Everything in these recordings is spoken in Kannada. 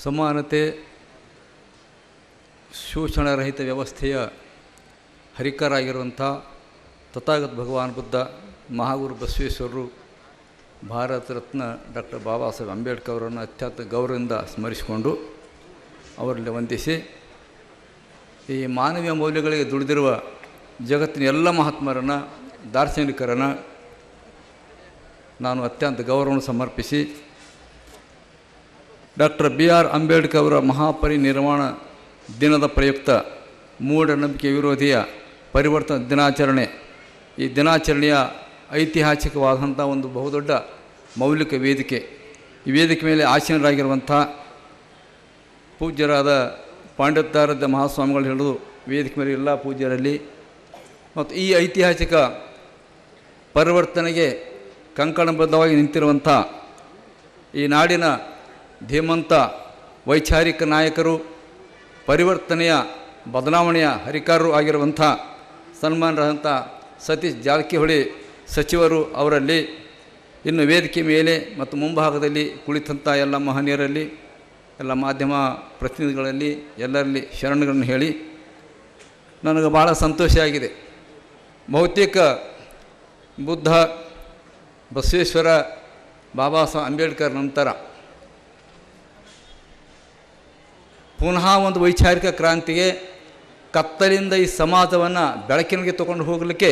ಸಮಾನತೆ ಶೋಷಣರಹಿತ ವ್ಯವಸ್ಥೆಯ ಹರಿಕರಾಗಿರುವಂಥ ತಥಾಗತ ಭಗವಾನ್ ಬುದ್ಧ, ಮಹಾಗುರು ಬಸವೇಶ್ವರರು, ಭಾರತ ರತ್ನ ಡಾಕ್ಟರ್ ಬಾಬಾ ಸಾಹೇಬ್ ಅಂಬೇಡ್ಕರ್ ಅವರನ್ನು ಅತ್ಯಂತ ಗೌರವದಿಂದ ಸ್ಮರಿಸಿಕೊಂಡು ಅವರಲ್ಲಿ ವಂದಿಸಿ, ಈ ಮಾನವೀಯ ಮೌಲ್ಯಗಳಿಗೆ ದುಡಿದಿರುವ ಜಗತ್ತಿನ ಎಲ್ಲ ಮಹಾತ್ಮರನ್ನು, ದಾರ್ಶನಿಕರನ್ನು ನಾನು ಅತ್ಯಂತ ಗೌರವವನ್ನು ಸಮರ್ಪಿಸಿ, ಡಾಕ್ಟರ್ BR ಅಂಬೇಡ್ಕರ್ ಅವರ ಮಹಾಪರಿನಿರ್ವಾಣ ದಿನದ ಪ್ರಯುಕ್ತ ಮೂಢನಂಬಿಕೆ ವಿರೋಧಿಯ ಪರಿವರ್ತನಾ ದಿನಾಚರಣೆ, ಈ ದಿನಾಚರಣೆಯ ಐತಿಹಾಸಿಕವಾದಂಥ ಒಂದು ಬಹುದೊಡ್ಡ ಮೌಲಿಕ ವೇದಿಕೆ. ಈ ವೇದಿಕೆ ಮೇಲೆ ಆಸೀನರಾಗಿರುವಂಥ ಪೂಜ್ಯರಾದ ಪಾಂಡಿತಾರಾಧ್ಯ ಮಹಾಸ್ವಾಮಿಗಳು ಹಿಡಿದು ವೇದಿಕೆ ಮೇಲೆ ಎಲ್ಲ ಪೂಜ್ಯರಲ್ಲಿ ಮತ್ತು ಈ ಐತಿಹಾಸಿಕ ಪರಿವರ್ತನೆಗೆ ಕಂಕಣಬದ್ಧವಾಗಿ ನಿಂತಿರುವಂಥ ಈ ನಾಡಿನ ಧೀಮಂತ ವೈಚಾರಿಕ ನಾಯಕರು, ಪರಿವರ್ತನೆಯ ಬದಲಾವಣೆಯ ಹರಿಕಾರರು ಆಗಿರುವಂಥ ಸನ್ಮಾನರಾದಂಥ ಸತೀಶ್ ಜಾರಕಿಹೊಳಿ ಸಚಿವರು ಅವರಲ್ಲಿ, ಇನ್ನು ವೇದಿಕೆ ಮೇಲೆ ಮತ್ತು ಮುಂಭಾಗದಲ್ಲಿ ಕುಳಿತಂಥ ಎಲ್ಲ ಮಹನೀಯರಲ್ಲಿ, ಎಲ್ಲ ಮಾಧ್ಯಮ ಪ್ರತಿನಿಧಿಗಳಲ್ಲಿ ಎಲ್ಲರಲ್ಲಿ ಶರಣಗಳನ್ನು ಹೇಳಿ ನನಗೆ ಭಾಳ ಸಂತೋಷ ಆಗಿದೆ. ಬಹುತೇಕ ಬುದ್ಧ, ಬಸವೇಶ್ವರ, ಬಾಬಾ ಸಾಹೇಬ್ ಅಂಬೇಡ್ಕರ್ ನಂತರ ಪುನಃ ಒಂದು ವೈಚಾರಿಕ ಕ್ರಾಂತಿಗೆ, ಕತ್ತಲಿಂದ ಈ ಸಮಾಜವನ್ನು ಬೆಳಕಿನಿಗೆ ತೊಗೊಂಡು ಹೋಗಲಿಕ್ಕೆ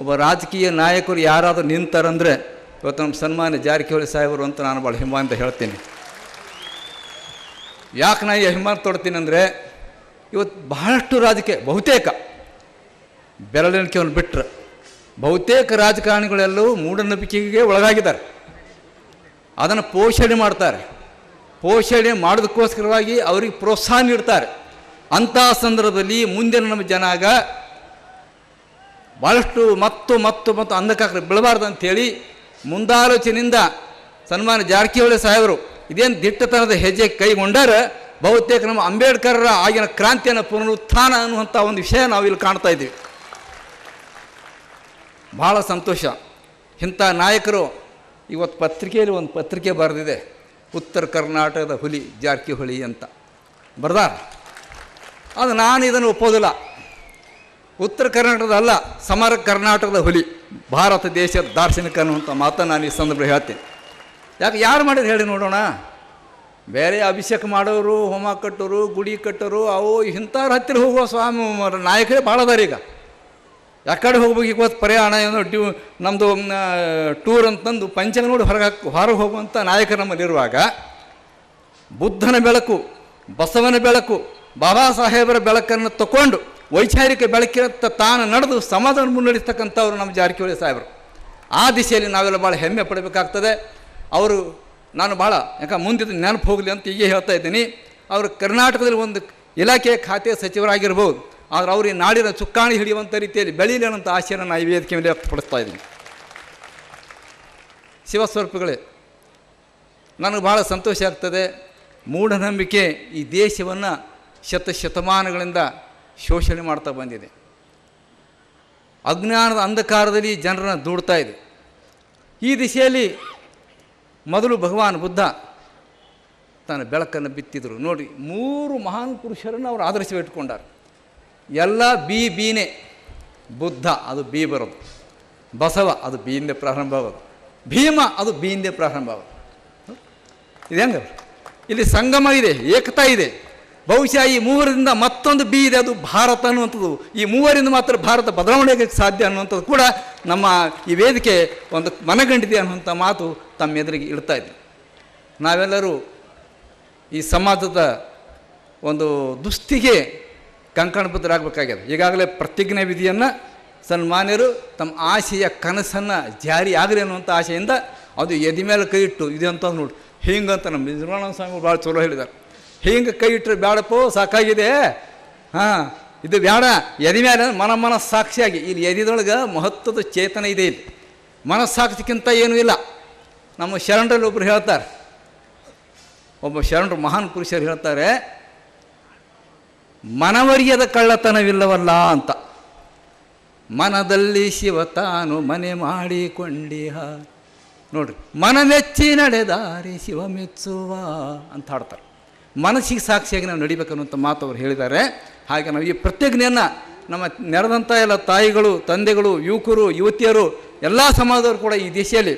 ಒಬ್ಬ ರಾಜಕೀಯ ನಾಯಕರು ಯಾರಾದರೂ ನಿಂತಾರಂದರೆ ಇವತ್ತು ನಮ್ಮ ಸನ್ಮಾನ್ಯ ಜಾರಕಿಹೊಳಿ ಸಾಹೇಬರು ಅಂತ ನಾನು ಭಾಳ ಹಿಮಾಂತ ಹೇಳ್ತೀನಿ. ಯಾಕೆ ನಾನು ಈ ಅಭಿಮಾನ ತೊಡ್ತೀನಿ ಅಂದರೆ, ಇವತ್ತು ಬಹಳಷ್ಟು ರಾಜಕೀಯ, ಬಹುತೇಕ ಬೆರಳೆಣಿಕೆಯನ್ನು ಬಿಟ್ಟರೆ ಬಹುತೇಕ ರಾಜಕಾರಣಿಗಳೆಲ್ಲವೂ ಮೂಢನಂಬಿಕೆಗೆ ಒಳಗಾಗಿದ್ದಾರೆ. ಅದನ್ನು ಪೋಷಣೆ ಮಾಡ್ತಾರೆ. ಪೋಷಣೆ ಮಾಡೋದಕ್ಕೋಸ್ಕರವಾಗಿ ಅವರಿಗೆ ಪ್ರೋತ್ಸಾಹ ನೀಡ್ತಾರೆ. ಅಂಥ ಸಂದರ್ಭದಲ್ಲಿ ಮುಂದಿನ ನಮ್ಮ ಜನಾಗ ಭಾಳಷ್ಟು ಮತ್ತು ಅಂಧಕಾರ ಬೀಳಬಾರ್ದು ಅಂಥೇಳಿ ಮುಂದಾಲೋಚನೆಯಿಂದ ಸನ್ಮಾನ್ಯ ಜಾರಕಿಹೊಳಿ ಸಾಹೇಬರು ಇದೇನು ದಿಟ್ಟತನದ ಹೆಜ್ಜೆ ಕೈಗೊಂಡಾರೆ ಬಹುತೇಕ ನಮ್ಮ ಅಂಬೇಡ್ಕರ್ರ ಆಗಿನ ಕ್ರಾಂತಿಯನ್ನು ಪುನರುತ್ಥಾನ ಅನ್ನುವಂಥ ಒಂದು ವಿಷಯ ನಾವು ಇಲ್ಲಿ ಕಾಣ್ತಾ ಇದ್ದೀವಿ. ಭಾಳ ಸಂತೋಷ. ಇಂಥ ನಾಯಕರು ಇವತ್ತು ಪತ್ರಿಕೆಯಲ್ಲಿ ಒಂದು ಪತ್ರಿಕೆ ಬರೆದಿದೆ, ಉತ್ತರ ಕರ್ನಾಟಕದ ಹುಲಿ ಜಾರಕಿಹೊಳಿ ಅಂತ ಬರ್ದಾರ. ಅದು ನಾನು ಇದನ್ನು ಒಪ್ಪೋದಿಲ್ಲ. ಉತ್ತರ ಕರ್ನಾಟಕದ ಅಲ್ಲ, ಸಮರ ಕರ್ನಾಟಕದ ಹುಲಿ, ಭಾರತ ದೇಶದ ದಾರ್ಶನಿಕ ಅನ್ನುವಂಥ ಮಾತನ್ನು ನಾನು ಈ ಸಂದರ್ಭ ಹೇಳ್ತೀನಿ. ಯಾಕೆ ಯಾರು ಮಾಡಿದ್ರು ಹೇಳಿ ನೋಡೋಣ. ಬೇರೆ ಅಭಿಷೇಕ ಮಾಡೋರು, ಹೋಮ ಕಟ್ಟೋರು, ಗುಡಿ ಕಟ್ಟೋರು, ಅವು ಇಂಥವ್ರ ಹತ್ತಿರ ಹೋಗುವ ಸ್ವಾಮಿ ನಾಯಕರೇ ಭಾಳ ಅದಾರ. ಈಗ ಯಾಕಡೆ ಹೋಗ್ಬೇಕು, ಇವತ್ತು ಪ್ರಯಾಣ ಏನೋ ನಮ್ಮದು ಟೂರ್ ಅಂತಂದು ಪಂಚಂಗ ನೋಡಿ ಹೊರಗೆ ಹೋಗುವಂಥ ನಾಯಕರು ನಮ್ಮಲ್ಲಿರುವಾಗ ಬುದ್ಧನ ಬೆಳಕು, ಬಸವನ ಬೆಳಕು, ಬಾಬಾ ಸಾಹೇಬರ ಬೆಳಕನ್ನು ತಗೊಂಡು ವೈಚಾರಿಕ ಬೆಳಕಿರತ್ತ ತಾನು ನಡೆದು ಸಮಾಜವನ್ನು ಮುನ್ನಡೆಸ್ತಕ್ಕಂಥವ್ರು ನಮ್ಮ ಜಾರಕಿಹೊಳಿ ಸಾಹೇಬರು. ಆ ದಿಶೆಯಲ್ಲಿ ನಾವೆಲ್ಲ ಭಾಳ ಹೆಮ್ಮೆ ಪಡಬೇಕಾಗ್ತದೆ. ಅವರು ನಾನು ಭಾಳ ಮುಂದಿದ್ದು ನೆನಪು ಹೋಗಲಿ ಅಂತ ಹೀಗೆ ಹೇಳ್ತಾ ಇದ್ದೀನಿ. ಅವರು ಕರ್ನಾಟಕದಲ್ಲಿ ಒಂದು ಇಲಾಖೆಯ ಖಾತೆ ಸಚಿವರಾಗಿರ್ಬೋದು, ಆದರೆ ಅವರು ಈ ನಾಡಿನ ಚುಕ್ಕಾಣಿ ಹಿಡಿಯುವಂಥ ರೀತಿಯಲ್ಲಿ ಬೆಳೀಲಿ ಅನ್ನೋಂಥ ಆಶೆಯನ್ನು ನಾನು ಈ ವೇದಿಕೆ ಮೇಲೆ ವ್ಯಕ್ತಪಡಿಸ್ತಾ ಇದ್ದೀನಿ. ಶಿವಸ್ವರೂಪಗಳೇ, ನನಗೆ ಭಾಳ ಸಂತೋಷ ಆಗ್ತದೆ. ಮೂಢನಂಬಿಕೆ ಈ ದೇಶವನ್ನು ಶತಮಾನಗಳಿಂದ ಶೋಷಣೆ ಮಾಡ್ತಾ ಬಂದಿದೆ. ಅಜ್ಞಾನದ ಅಂಧಕಾರದಲ್ಲಿ ಜನರನ್ನು ದೂಡ್ತಾ ಇದೆ. ಈ ದಿಶೆಯಲ್ಲಿ ಮೊದಲು ಭಗವಾನ್ ಬುದ್ಧ ತನ್ನ ಬೆಳಕನ್ನು ಬಿತ್ತಿದ್ರು. ನೋಡಿ, 3 ಮಹಾನ್ ಪುರುಷರನ್ನು ಅವರು ಆದರ್ಶವಿಟ್ಕೊಂಡಾರೆ. ಎಲ್ಲ ಬೀನೇ. ಬುದ್ಧ ಅದು ಬಿ ಬರೋದು, ಬಸವ ಅದು ಬಿಯಿಂದ ಪ್ರಾರಂಭ ಆಗೋದು, ಭೀಮ ಅದು ಬಿಯಿಂದ ಪ್ರಾರಂಭ ಆಗೋದು. ಇದು ಹೆಂಗೆ ಇಲ್ಲಿ ಸಂಗಮ ಇದೆ, ಏಕತಾ ಇದೆ. ಬಹುಶಃ ಈ 3ರಿಂದ ಮತ್ತೊಂದು ಬಿ ಇದೆ, ಅದು ಭಾರತ ಅನ್ನುವಂಥದ್ದು. ಈ 3ರಿಂದ ಮಾತ್ರ ಭಾರತ ಬದಲಾವಣೆಗೆ ಸಾಧ್ಯ ಅನ್ನುವಂಥದ್ದು ಕೂಡ ನಮ್ಮ ಈ ವೇದಿಕೆ ಒಂದು ಮನಗಂಡಿದೆ ಅನ್ನುವಂಥ ಮಾತು ತಮ್ಮ ಎದುರಿಗೆ ಇಡ್ತಾ ಇದ್ದೆ. ನಾವೆಲ್ಲರೂ ಈ ಸಮಾಜದ ಒಂದು ದುಸ್ಥಿಗೆ ಕಂಕಣಬದ್ಧರಾಗಬೇಕಾಗಿದೆ. ಈಗಾಗಲೇ ಪ್ರತಿಜ್ಞೆ ವಿಧಿಯನ್ನು ಸನ್ಮಾನ್ಯರು ತಮ್ಮ ಆಸೆಯ ಕನಸನ್ನು ಜಾರಿ ಆಗಲಿ ಅನ್ನುವಂಥ ಆಸೆಯಿಂದ ಅದು ಎದೆ ಮೇಲೆ ಕೈ ಇಟ್ಟು ಇದೆ ಅಂತ ನೋಡಿ ಹಿಂಗಂತ ನಮ್ಮ ನಿರ್ಮಲಾನಂದ ಸ್ವಾಮಿಗಳು ಭಾಳ ಚಲೋ ಹೇಳಿದ್ದಾರೆ. ಹಿಂಗೆ ಕೈ ಇಟ್ಟರೆ ಬೇಡಪ್ಪೋ, ಸಾಕಾಗಿದೆ, ಹಾಂ ಇದು ಬೇಡ, ಎದೆ ಮೇಲೆ ಮನಸ್ಸಾಕ್ಷಿಯಾಗಿ. ಇಲ್ಲಿ ಎದೆದೊಳಗೆ ಮಹತ್ವದ ಚೇತನ ಇದೆ. ಇಲ್ಲಿ ಮನಸ್ಸಾಕ್ಷಿಗಿಂತ ಏನೂ ಇಲ್ಲ. ನಮ್ಮ ಶರಣರಲ್ಲಿ ಒಬ್ಬರು ಹೇಳ್ತಾರೆ, ಒಬ್ಬ ಶರಣರು ಮಹಾನ್ ಪುರುಷರು ಹೇಳ್ತಾರೆ, ಮನವರಿಯದ ಕಳ್ಳತನವಿಲ್ಲವಲ್ಲ ಅಂತ. ಮನದಲ್ಲಿ ಶಿವ ತಾನು ಮನೆ ಮಾಡಿಕೊಂಡಿಹ. ನೋಡ್ರಿ, ಮನ ಮೆಚ್ಚಿ ನಡೆದಾರಿ ಶಿವ ಮೆಚ್ಚುವ ಅಂತ ಹಾಡ್ತಾರೆ. ಮನಸ್ಸಿಗೆ ಸಾಕ್ಷಿಯಾಗಿ ನಾವು ನಡಿಬೇಕನ್ನುವಂಥ ಮಾತು ಅವರು ಹೇಳಿದ್ದಾರೆ. ಹಾಗೆ ನಾವು ಈ ಪ್ರತಿಜ್ಞೆಯನ್ನು ನಮ್ಮ ನೆರೆದಂಥ ಎಲ್ಲ ತಾಯಿಗಳು, ತಂದೆಗಳು, ಯುವಕರು, ಯುವತಿಯರು, ಎಲ್ಲ ಸಮಾಜದವರು ಕೂಡ ಈ ದಿಶೆಯಲ್ಲಿ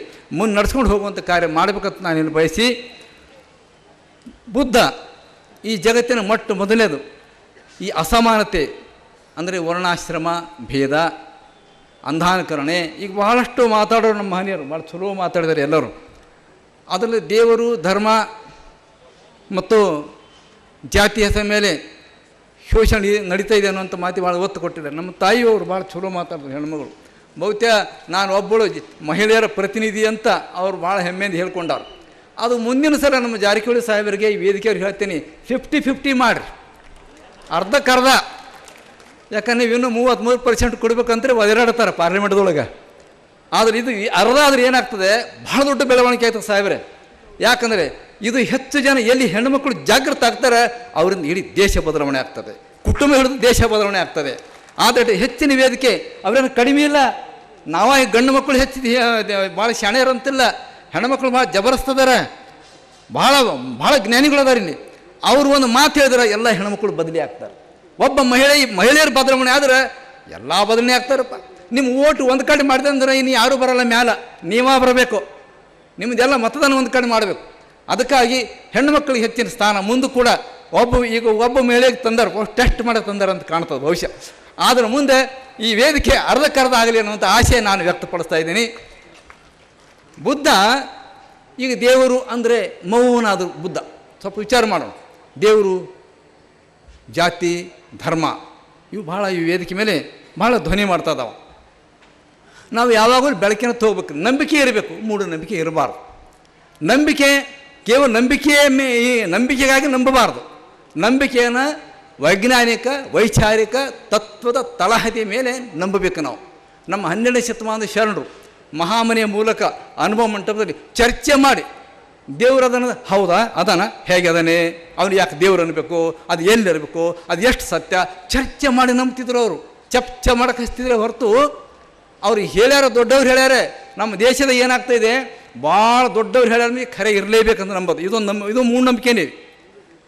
ನಡೆಸ್ಕೊಂಡು ಹೋಗುವಂಥ ಕಾರ್ಯ ಮಾಡಬೇಕಂತ ನಾನು ಬಯಸಿ, ಬುದ್ಧ ಈ ಜಗತ್ತಿನ ಮೊದಲನೇದು ಈ ಅಸಮಾನತೆ ಅಂದರೆ ವರ್ಣಾಶ್ರಮ ಭೇದ, ಅಂಧಾನುಕರಣೆ, ಈಗ ಬಹಳಷ್ಟು ಮಾತಾಡೋರು ನಮ್ಮ ಮಹನೀಯರು ಭಾಳ ಚಲೋ ಮಾತಾಡಿದ್ದಾರೆ ಎಲ್ಲರೂ. ಅದರಲ್ಲಿ ದೇವರು, ಧರ್ಮ ಮತ್ತು ಜಾತಿ ಹೆಸರ ಮೇಲೆ ಶೋಷಣೆ ನಡೀತಾ ಇದೆ ಅನ್ನುವಂಥ ಮಾತಿ ಭಾಳ ಒತ್ತು ಕೊಟ್ಟಿದ್ದಾರೆ. ನಮ್ಮ ತಾಯಿಯವರು ಭಾಳ ಚಲೋ ಮಾತಾಡಿದ್ರು ಹೆಣ್ಮಗಳು. ಬಹುತೇಕ ನಾನು ಒಬ್ಬಳು ಮಹಿಳೆಯರ ಪ್ರತಿನಿಧಿ ಅಂತ ಅವರು ಭಾಳ ಹೆಮ್ಮೆಯಿಂದ ಹೇಳ್ಕೊಂಡವ್ರು. ಅದು ಮುಂದಿನ ಸಲ ನಮ್ಮ ಜಾರಕಿಹೊಳಿ ಸಾಹೇಬರಿಗೆ ಈ ವೇದಿಕೆಯವ್ರಿಗೆ ಹೇಳ್ತೀನಿ, 50-50 ಮಾಡಿರಿ, ಅರ್ಧಕ್ಕರ್ಧ. ಯಾಕಂದ್ರೆ ನೀವು ಇನ್ನೂ 33% ಕೊಡ್ಬೇಕಂದ್ರೆ ಒದರಾಡ್ತಾರೆ ಪಾರ್ಲಿಮೆಂಟ್ದೊಳಗೆ. ಆದರೆ ಇದು ಅರ್ಧ ಆದರೆ ಏನಾಗ್ತದೆ, ಭಾಳ ದೊಡ್ಡ ಬೆಳವಣಿಗೆ ಆಗ್ತದೆ ಸಾಹೇಬ್ರೆ. ಯಾಕಂದರೆ ಇದು ಹೆಚ್ಚು ಜನ ಎಲ್ಲಿ ಹೆಣ್ಣುಮಕ್ಕಳು ಜಾಗೃತ ಆಗ್ತಾರೆ, ಅವರಿಂದ ಇಡೀ ದೇಶ ಬದಲಾವಣೆ ಆಗ್ತದೆ, ಕುಟುಂಬ ಹಿಡಿದು ದೇಶ ಬದಲಾವಣೆ ಆಗ್ತದೆ. ಆದರೆ ಹೆಚ್ಚಿನ ವೇದಿಕೆ ಅವರೇನು ಕಡಿಮೆ ಇಲ್ಲ. ನಾವ ಗಂಡು ಮಕ್ಕಳು ಹೆಚ್ಚು ಭಾಳ ಶಾಣೆಯರಂತಿಲ್ಲ, ಹೆಣ್ಮಕ್ಳು ಭಾಳ ಜಬರಸ್ತದಾರ, ಭಾಳ ಜ್ಞಾನಿಗಳದಾರ. ಇಲ್ಲಿ ಅವರು ಒಂದು ಮಾತು ಹೇಳಿದ್ರೆ ಎಲ್ಲ ಹೆಣ್ಮಕ್ಳು ಬದಲಿ ಆಗ್ತಾರೆ. ಒಬ್ಬ ಮಹಿಳೆಯರು ಬದಲಾವಣೆ ಆದರೆ ಎಲ್ಲ ಬದಲಾವಣೆ ಆಗ್ತಾರಪ್ಪ. ನಿಮ್ಮ ಓಟು ಒಂದು ಕಡೆ ಮಾಡಿದೆ ಅಂದ್ರೆ ಇನ್ನು ಯಾರೂ ಬರಲ್ಲ, ಮ್ಯಾಲ ನೀವೇ ಬರಬೇಕು, ನಿಮ್ಮದೆಲ್ಲ ಮತದಾನ ಒಂದು ಕಡೆ ಮಾಡಬೇಕು. ಅದಕ್ಕಾಗಿ ಹೆಣ್ಣು ಮಕ್ಕಳಿಗೆ ಹೆಚ್ಚಿನ ಸ್ಥಾನ ಮುಂದೆ ಕೂಡ ಒಬ್ಬ ಮಹಿಳೆಗೆ ತಂದಾರ, ಟೆಸ್ಟ್ ಮಾಡೋಕೆ ತಂದಾರ ಅಂತ ಕಾಣ್ತದೆ ಭವಿಷ್ಯ. ಆದರೆ ಮುಂದೆ ಈ ವೇದಿಕೆ ಅರ್ಧಕ್ಕರ್ಧ ಆಗಲಿ ಅನ್ನುವಂಥ ಆಶಯ ನಾನು ವ್ಯಕ್ತಪಡಿಸ್ತಾ ಇದ್ದೀನಿ. ಬುದ್ಧ ಈಗ ದೇವರು ಅಂದರೆ ಮೌನ. ಅದು ಬುದ್ಧ ಸ್ವಲ್ಪ ವಿಚಾರ ಮಾಡೋಣ. ದೇವರು, ಜಾತಿ, ಧರ್ಮ ಇವು ಭಾಳ ಈ ವೇದಿಕೆ ಮೇಲೆ ಭಾಳ ಧ್ವನಿ ಮಾಡ್ತಾ ಇದ್ದಾವೆ. ನಾವು ಯಾವಾಗಲೂ ಬೆಳಕಿನ ಹೋಗ್ಬೇಕು, ನಂಬಿಕೆ ಇರಬೇಕು, ಮೂಢನಂಬಿಕೆ ಇರಬಾರ್ದು. ನಂಬಿಕೆ ಕೇವಲ ನಂಬಿಕೆಗಾಗಿ ನಂಬಬಾರ್ದು. ನಂಬಿಕೆಯನ್ನು ವೈಜ್ಞಾನಿಕ, ವೈಚಾರಿಕ ತತ್ವದ ತಳಹದಿಯ ಮೇಲೆ ನಂಬಬೇಕು ನಾವು. ನಮ್ಮ 12ನೇ ಶತಮಾನದ ಶರಣರು ಮಹಾಮನೆಯ ಮೂಲಕ ಅನುಭವ ಮಂಟಪದಲ್ಲಿ ಚರ್ಚೆ ಮಾಡಿ ದೇವರು ಅದನ್ನು ಹೌದಾ, ಅದಾನ, ಹೇಗೆ ಅದಾನೆ, ಅವನು ಯಾಕೆ ದೇವರು ಅನ್ಬೇಕು, ಅದು ಎಲ್ಲಿರಬೇಕು, ಅದು ಎಷ್ಟು ಸತ್ಯ, ಚರ್ಚೆ ಮಾಡಿ ನಂಬ್ತಿದ್ರು. ಅವರು ಚರ್ಚೆ ಮಾಡಕ್ಕೆ ಹಚ್ತಿದ್ರೆ ಹೊರತು ಅವ್ರು ಹೇಳ್ಯಾರ, ದೊಡ್ಡವ್ರು ಹೇಳ್ಯಾರೆ. ನಮ್ಮ ದೇಶದ ಏನಾಗ್ತಾಯಿದೆ, ಭಾಳ ದೊಡ್ಡವ್ರು ಹೇಳ್ಯಾರ ಖರೆ ಇರಲೇಬೇಕಂತ ನಂಬೋದು. ಇದು ಮೂಢನಂಬಿಕೆನೇ.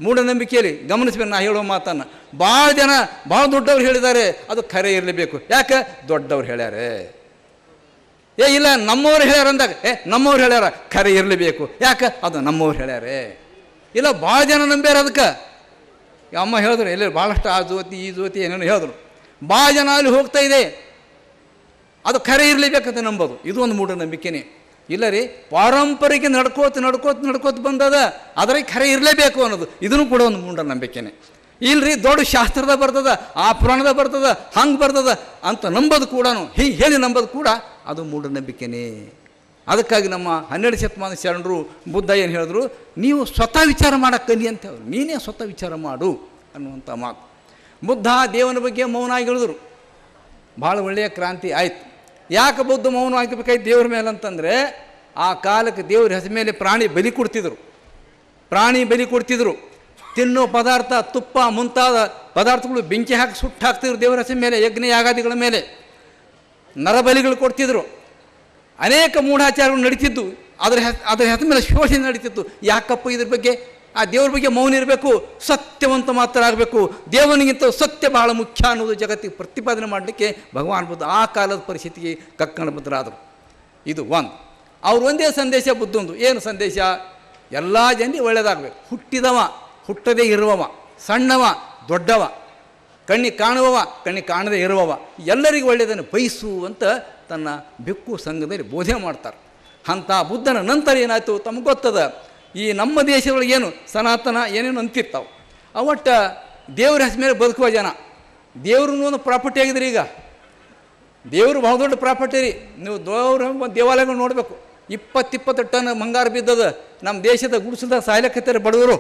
ಮೂಢನಂಬಿಕೆಯಲ್ಲಿ ಗಮನಿಸ್ಬೇಕು. ನಾ ಹೇಳೋ ಮಾತನ್ನು ಭಾಳ ಜನ ಭಾಳ ದೊಡ್ಡವ್ರು ಹೇಳಿದ್ದಾರೆ, ಅದು ಖರೆ ಇರಲೇಬೇಕು. ಯಾಕೆ ದೊಡ್ಡವ್ರು ಹೇಳ್ಯಾರೆ. ಇಲ್ಲ ನಮ್ಮವ್ರು ಹೇಳ್ಯಾರ ಅಂದಾಗ ನಮ್ಮವ್ರು ಹೇಳ್ಯಾರ ಖರೆ ಇರಲೇಬೇಕು. ಯಾಕೆ ಅದು ನಮ್ಮವ್ರು ಹೇಳ್ಯಾರೆ. ಇಲ್ಲ ಭಾಳ ಜನ ನಂಬ್ಯಾರ. ಅದಕ್ಕೆ ಅಮ್ಮ ಹೇಳಿದ್ರು, ಎಲ್ಲ ಭಾಳಷ್ಟು ಆ ಜ್ಯೋತಿ ಈ ಜ್ಯೋತಿ ಏನೇನು ಹೇಳಿದ್ರು. ಭಾಳ ಜನ ಅಲ್ಲಿ ಹೋಗ್ತಾ ಇದೆ, ಅದು ಖರೆ ಇರಲೇಬೇಕಂತ ನಂಬೋದು. ಇದು ಒಂದು ಮೂಢನಂಬಿಕೆನೇ. ಇಲ್ಲ ರೀ, ಪಾರಂಪರಿಕ ನಡ್ಕೋತ ಬಂದದ, ಅದ್ರಾಗ ಖರೆ ಇರಲೇಬೇಕು ಅನ್ನೋದು ಇದನ್ನು ಕೂಡ ಒಂದು ಮೂಢನಂಬಿಕೆನೇ. ಇಲ್ರಿ ದೊಡ್ಡ ಶಾಸ್ತ್ರದ ಬರ್ತದ, ಆ ಪುರಾಣದ ಬರ್ತದ, ಹಂಗೆ ಬರ್ತದ ಅಂತ ನಂಬೋದು ಕೂಡ, ಹೀಗೆ ಹೇಳಿ ನಂಬೋದು ಕೂಡ ಅದು ಮೂಢನಂಬಿಕೆನೇ. ಅದಕ್ಕಾಗಿ ನಮ್ಮ 12ನೇ ಶತಮಾನದ ಶರಣರು ಬುದ್ಧ ಏನು ಹೇಳಿದ್ರು, ನೀವು ಸ್ವತಃ ವಿಚಾರ ಮಾಡಕ್ಕೆ ಕಲಿ ಅಂತ ಹೇಳಿದ್ರು. ನೀನೇ ಸ್ವತಃ ವಿಚಾರ ಮಾಡು ಅನ್ನುವಂಥ ಮಾತು. ಬುದ್ಧ ದೇವನ ಬಗ್ಗೆ ಮೌನ ಆಗಿ ಹೇಳಿದ್ರು. ಭಾಳ ಒಳ್ಳೆಯ ಕ್ರಾಂತಿ ಆಯಿತು. ಯಾಕೆ ಬುದ್ಧ ಮೌನ ಆಗಬೇಕಾಯ್ತು ದೇವ್ರ ಮೇಲೆ ಅಂತಂದರೆ, ಆ ಕಾಲಕ್ಕೆ ದೇವ್ರ ಹೆಸರ ಮೇಲೆ ಪ್ರಾಣಿ ಬಲಿ ಕೊಡ್ತಿದ್ರು. ತಿನ್ನೋ ಪದಾರ್ಥ, ತುಪ್ಪ ಮುಂತಾದ ಪದಾರ್ಥಗಳು ಬೆಂಕಿ ಹಾಕಿ ಸುಟ್ಟು ಹಾಕ್ತಿದ್ರು ದೇವರ ಹೆಸರ ಮೇಲೆ, ಯಜ್ಞ ಯಾಗಾದಿಗಳ ಮೇಲೆ ನರಬಲಿಗಳು ಕೊಡ್ತಿದ್ರು. ಅನೇಕ ಮೂಢಾಚಾರಗಳು ನಡೀತಿದ್ದು, ಅದರ ಹೆಸರ ಮೇಲೆ ಶೋಷಣೆ ನಡೀತಿತ್ತು. ಯಾಕಪ್ಪ ಇದ್ರ ಬಗ್ಗೆ? ಆ ದೇವ್ರ ಬಗ್ಗೆ ಮೌನ ಇರಬೇಕು, ಸತ್ಯವಂತ ಮಾತ್ರ ಆಗಬೇಕು. ದೇವನಿಗಿಂತ ಸತ್ಯ ಬಹಳ ಮುಖ್ಯ ಅನ್ನೋದು ಜಗತ್ತಿಗೆ ಪ್ರತಿಪಾದನೆ ಮಾಡಲಿಕ್ಕೆ ಭಗವಾನ್ ಬುದ್ಧ ಆ ಕಾಲದ ಪರಿಸ್ಥಿತಿಗೆ ಕಕ್ಕಣ ಬದ್ಧರಾದರು. ಇದು ಒಂದು. ಅವ್ರು ಒಂದೇ ಸಂದೇಶ ಬುದ್ಧಂದು. ಏನು ಸಂದೇಶ? ಎಲ್ಲ ಜನರಿಗೆ ಒಳ್ಳೆಯದಾಗಬೇಕು. ಹುಟ್ಟಿದವ, ಹುಟ್ಟದೇ ಇರುವವ, ಸಣ್ಣವ, ದೊಡ್ಡವ, ಕಣ್ಣಿಗೆ ಕಾಣುವವ, ಕಣ್ಣಿಗೆ ಕಾಣದೇ ಇರುವವ, ಎಲ್ಲರಿಗೂ ಒಳ್ಳೆಯದನ್ನು ಬಯಸು ಅಂತ ತನ್ನ ಬೆಕ್ಕು ಸಂಘದಲ್ಲಿ ಬೋಧೆ ಮಾಡ್ತಾರೆ. ಅಂಥ ಬುದ್ಧನ ನಂತರ ಏನಾಯಿತು ತಮಗೆ ಗೊತ್ತದ. ಈ ನಮ್ಮ ದೇಶದೊಳಗೆ ಏನು ಸನಾತನ ಏನೇನು ಅಂತಿರ್ತಾವೆ, ಅವಟ್ಟ ದೇವ್ರ ಹೆಸರು ಮೇಲೆ ಬದುಕುವ ಜನ. ದೇವ್ರೂ ಒಂದು ಪ್ರಾಪರ್ಟಿ ಆಗಿದ್ರಿ. ಈಗ ದೇವರು ಬಹಳ ದೊಡ್ಡ ಪ್ರಾಪರ್ಟಿ ರೀ. ನೀವು ದೇವಾಲಯಗಳು ನೋಡಬೇಕು, 20 ಟನ್ ಬಂಗಾರ ಬಿದ್ದದ. ನಮ್ಮ ದೇಶದ ಗುಡಿಸಲ್ದಾಗ ಸಾಯ್ಲಕ್ಕತ್ತಾರೆ ಬಡವರು.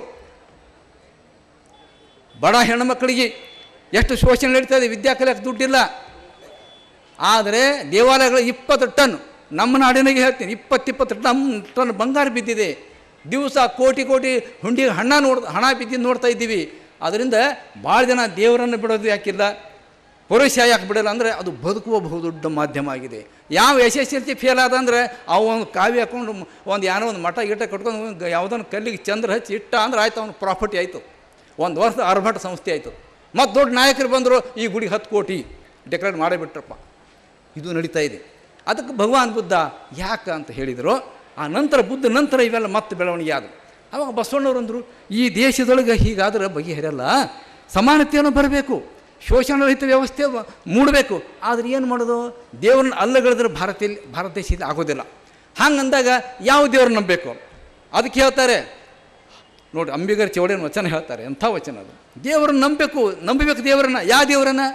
ಬಡ ಹೆಣ್ಣುಮಕ್ಕಳಿಗೆ ಎಷ್ಟು ಶೋಷಣೆ ನಡೀತದೆ, ವಿದ್ಯಾ ಕಲಿಯಕ್ಕೆ ದುಡ್ಡಿಲ್ಲ. ಆದರೆ ದೇವಾಲಯಗಳು 20 ಟನ್, ನಮ್ಮ ನಾಡಿನಾಗೆ ಹೇಳ್ತೀನಿ 20 ಟನ್ ಬಂಗಾರ ಬಿದ್ದಿದೆ. ದಿವಸ ಕೋಟಿ ಹುಂಡಿಗೆ ಹಣ ಬಿದ್ದಿದ್ದು ನೋಡ್ತಾ ಇದ್ದೀವಿ. ಅದರಿಂದ ಭಾಳ ಜನ ದೇವರನ್ನು ಬಿಡೋದು ಯಾಕಿಲ್ಲ, ಪುರುಷ ಯಾಕೆ ಬಿಡಲ್ಲ ಅಂದರೆ ಅದು ಬದುಕುವ ಬಹುದೊಡ್ಡ ಮಾಧ್ಯಮ ಆಗಿದೆ. ಯಾವ ಯಶಸ್ವಿ ಫೇಲ್ ಆದ ಅಂದರೆ ಅವ ಒಂದು ಕಾವಿ ಹಾಕ್ಕೊಂಡು ಒಂದು ಏನೋ ಒಂದು ಮಠ ಗಿಟ ಕಟ್ಕೊಂಡು ಯಾವುದನ್ನು ಕಲ್ಲಿಗೆ ಚಂದ್ರ ಹಚ್ಚಿ ಇಟ್ಟ ಅಂದ್ರೆ ಆಯ್ತು, ಅವ್ನು ಪ್ರಾಫಿಟ್ ಆಯಿತು, ಒಂದು ವರ್ಷ ಆರ್ಭಟ ಸಂಸ್ಥೆ ಆಯಿತು. ಮತ್ತು ದೊಡ್ಡ ನಾಯಕರು ಬಂದರು, ಈ ಗುಡಿಗೆ 10 ಕೋಟಿ ಡೆಕ್ಲೇರ್ ಮಾಡಿಬಿಟ್ರಪ್ಪ. ಇದು ನಡೀತಾ ಇದೆ. ಅದಕ್ಕೆ ಭಗವಾನ್ ಬುದ್ಧ ಯಾಕೆ ಅಂತ ಹೇಳಿದರು. ಆ ನಂತರ ಬುದ್ಧ ನಂತರ ಇವೆಲ್ಲ ಮತ್ತೆ ಬೆಳವಣಿಗೆ ಆದವು. ಆವಾಗ ಬಸವಣ್ಣವ್ರು ಅಂದರು, ಈ ದೇಶದೊಳಗೆ ಹೀಗಾದ್ರೆ ಬಗೆಹರಿಯಲ್ಲ, ಸಮಾನತೆಯನ್ನು ಬರಬೇಕು, ಶೋಷಣರಹಿತ ವ್ಯವಸ್ಥೆ ಮೂಡಬೇಕು. ಆದರೆ ಏನು ಮಾಡೋದು, ದೇವ್ರನ್ನ ಅಲ್ಲಗಳಿದ್ರೆ ಭಾರತ ದೇಶದಲ್ಲಿ ಆಗೋದಿಲ್ಲ. ಹಂಗಂದಾಗ ಯಾವ ದೇವ್ರನ್ನ ನಂಬಬೇಕು? ಅದಕ್ಕೆ ಹೇಳ್ತಾರೆ ನೋಡಿ, ಅಂಬಿಗರ ಚೌಡೇನ ವಚನ ಹೇಳ್ತಾರೆ, ಎಂಥ ವಚನ ಅದು. ದೇವ್ರನ್ನ ನಂಬಬೇಕು ದೇವರನ್ನ. ಯಾವ ದೇವರನ್ನ?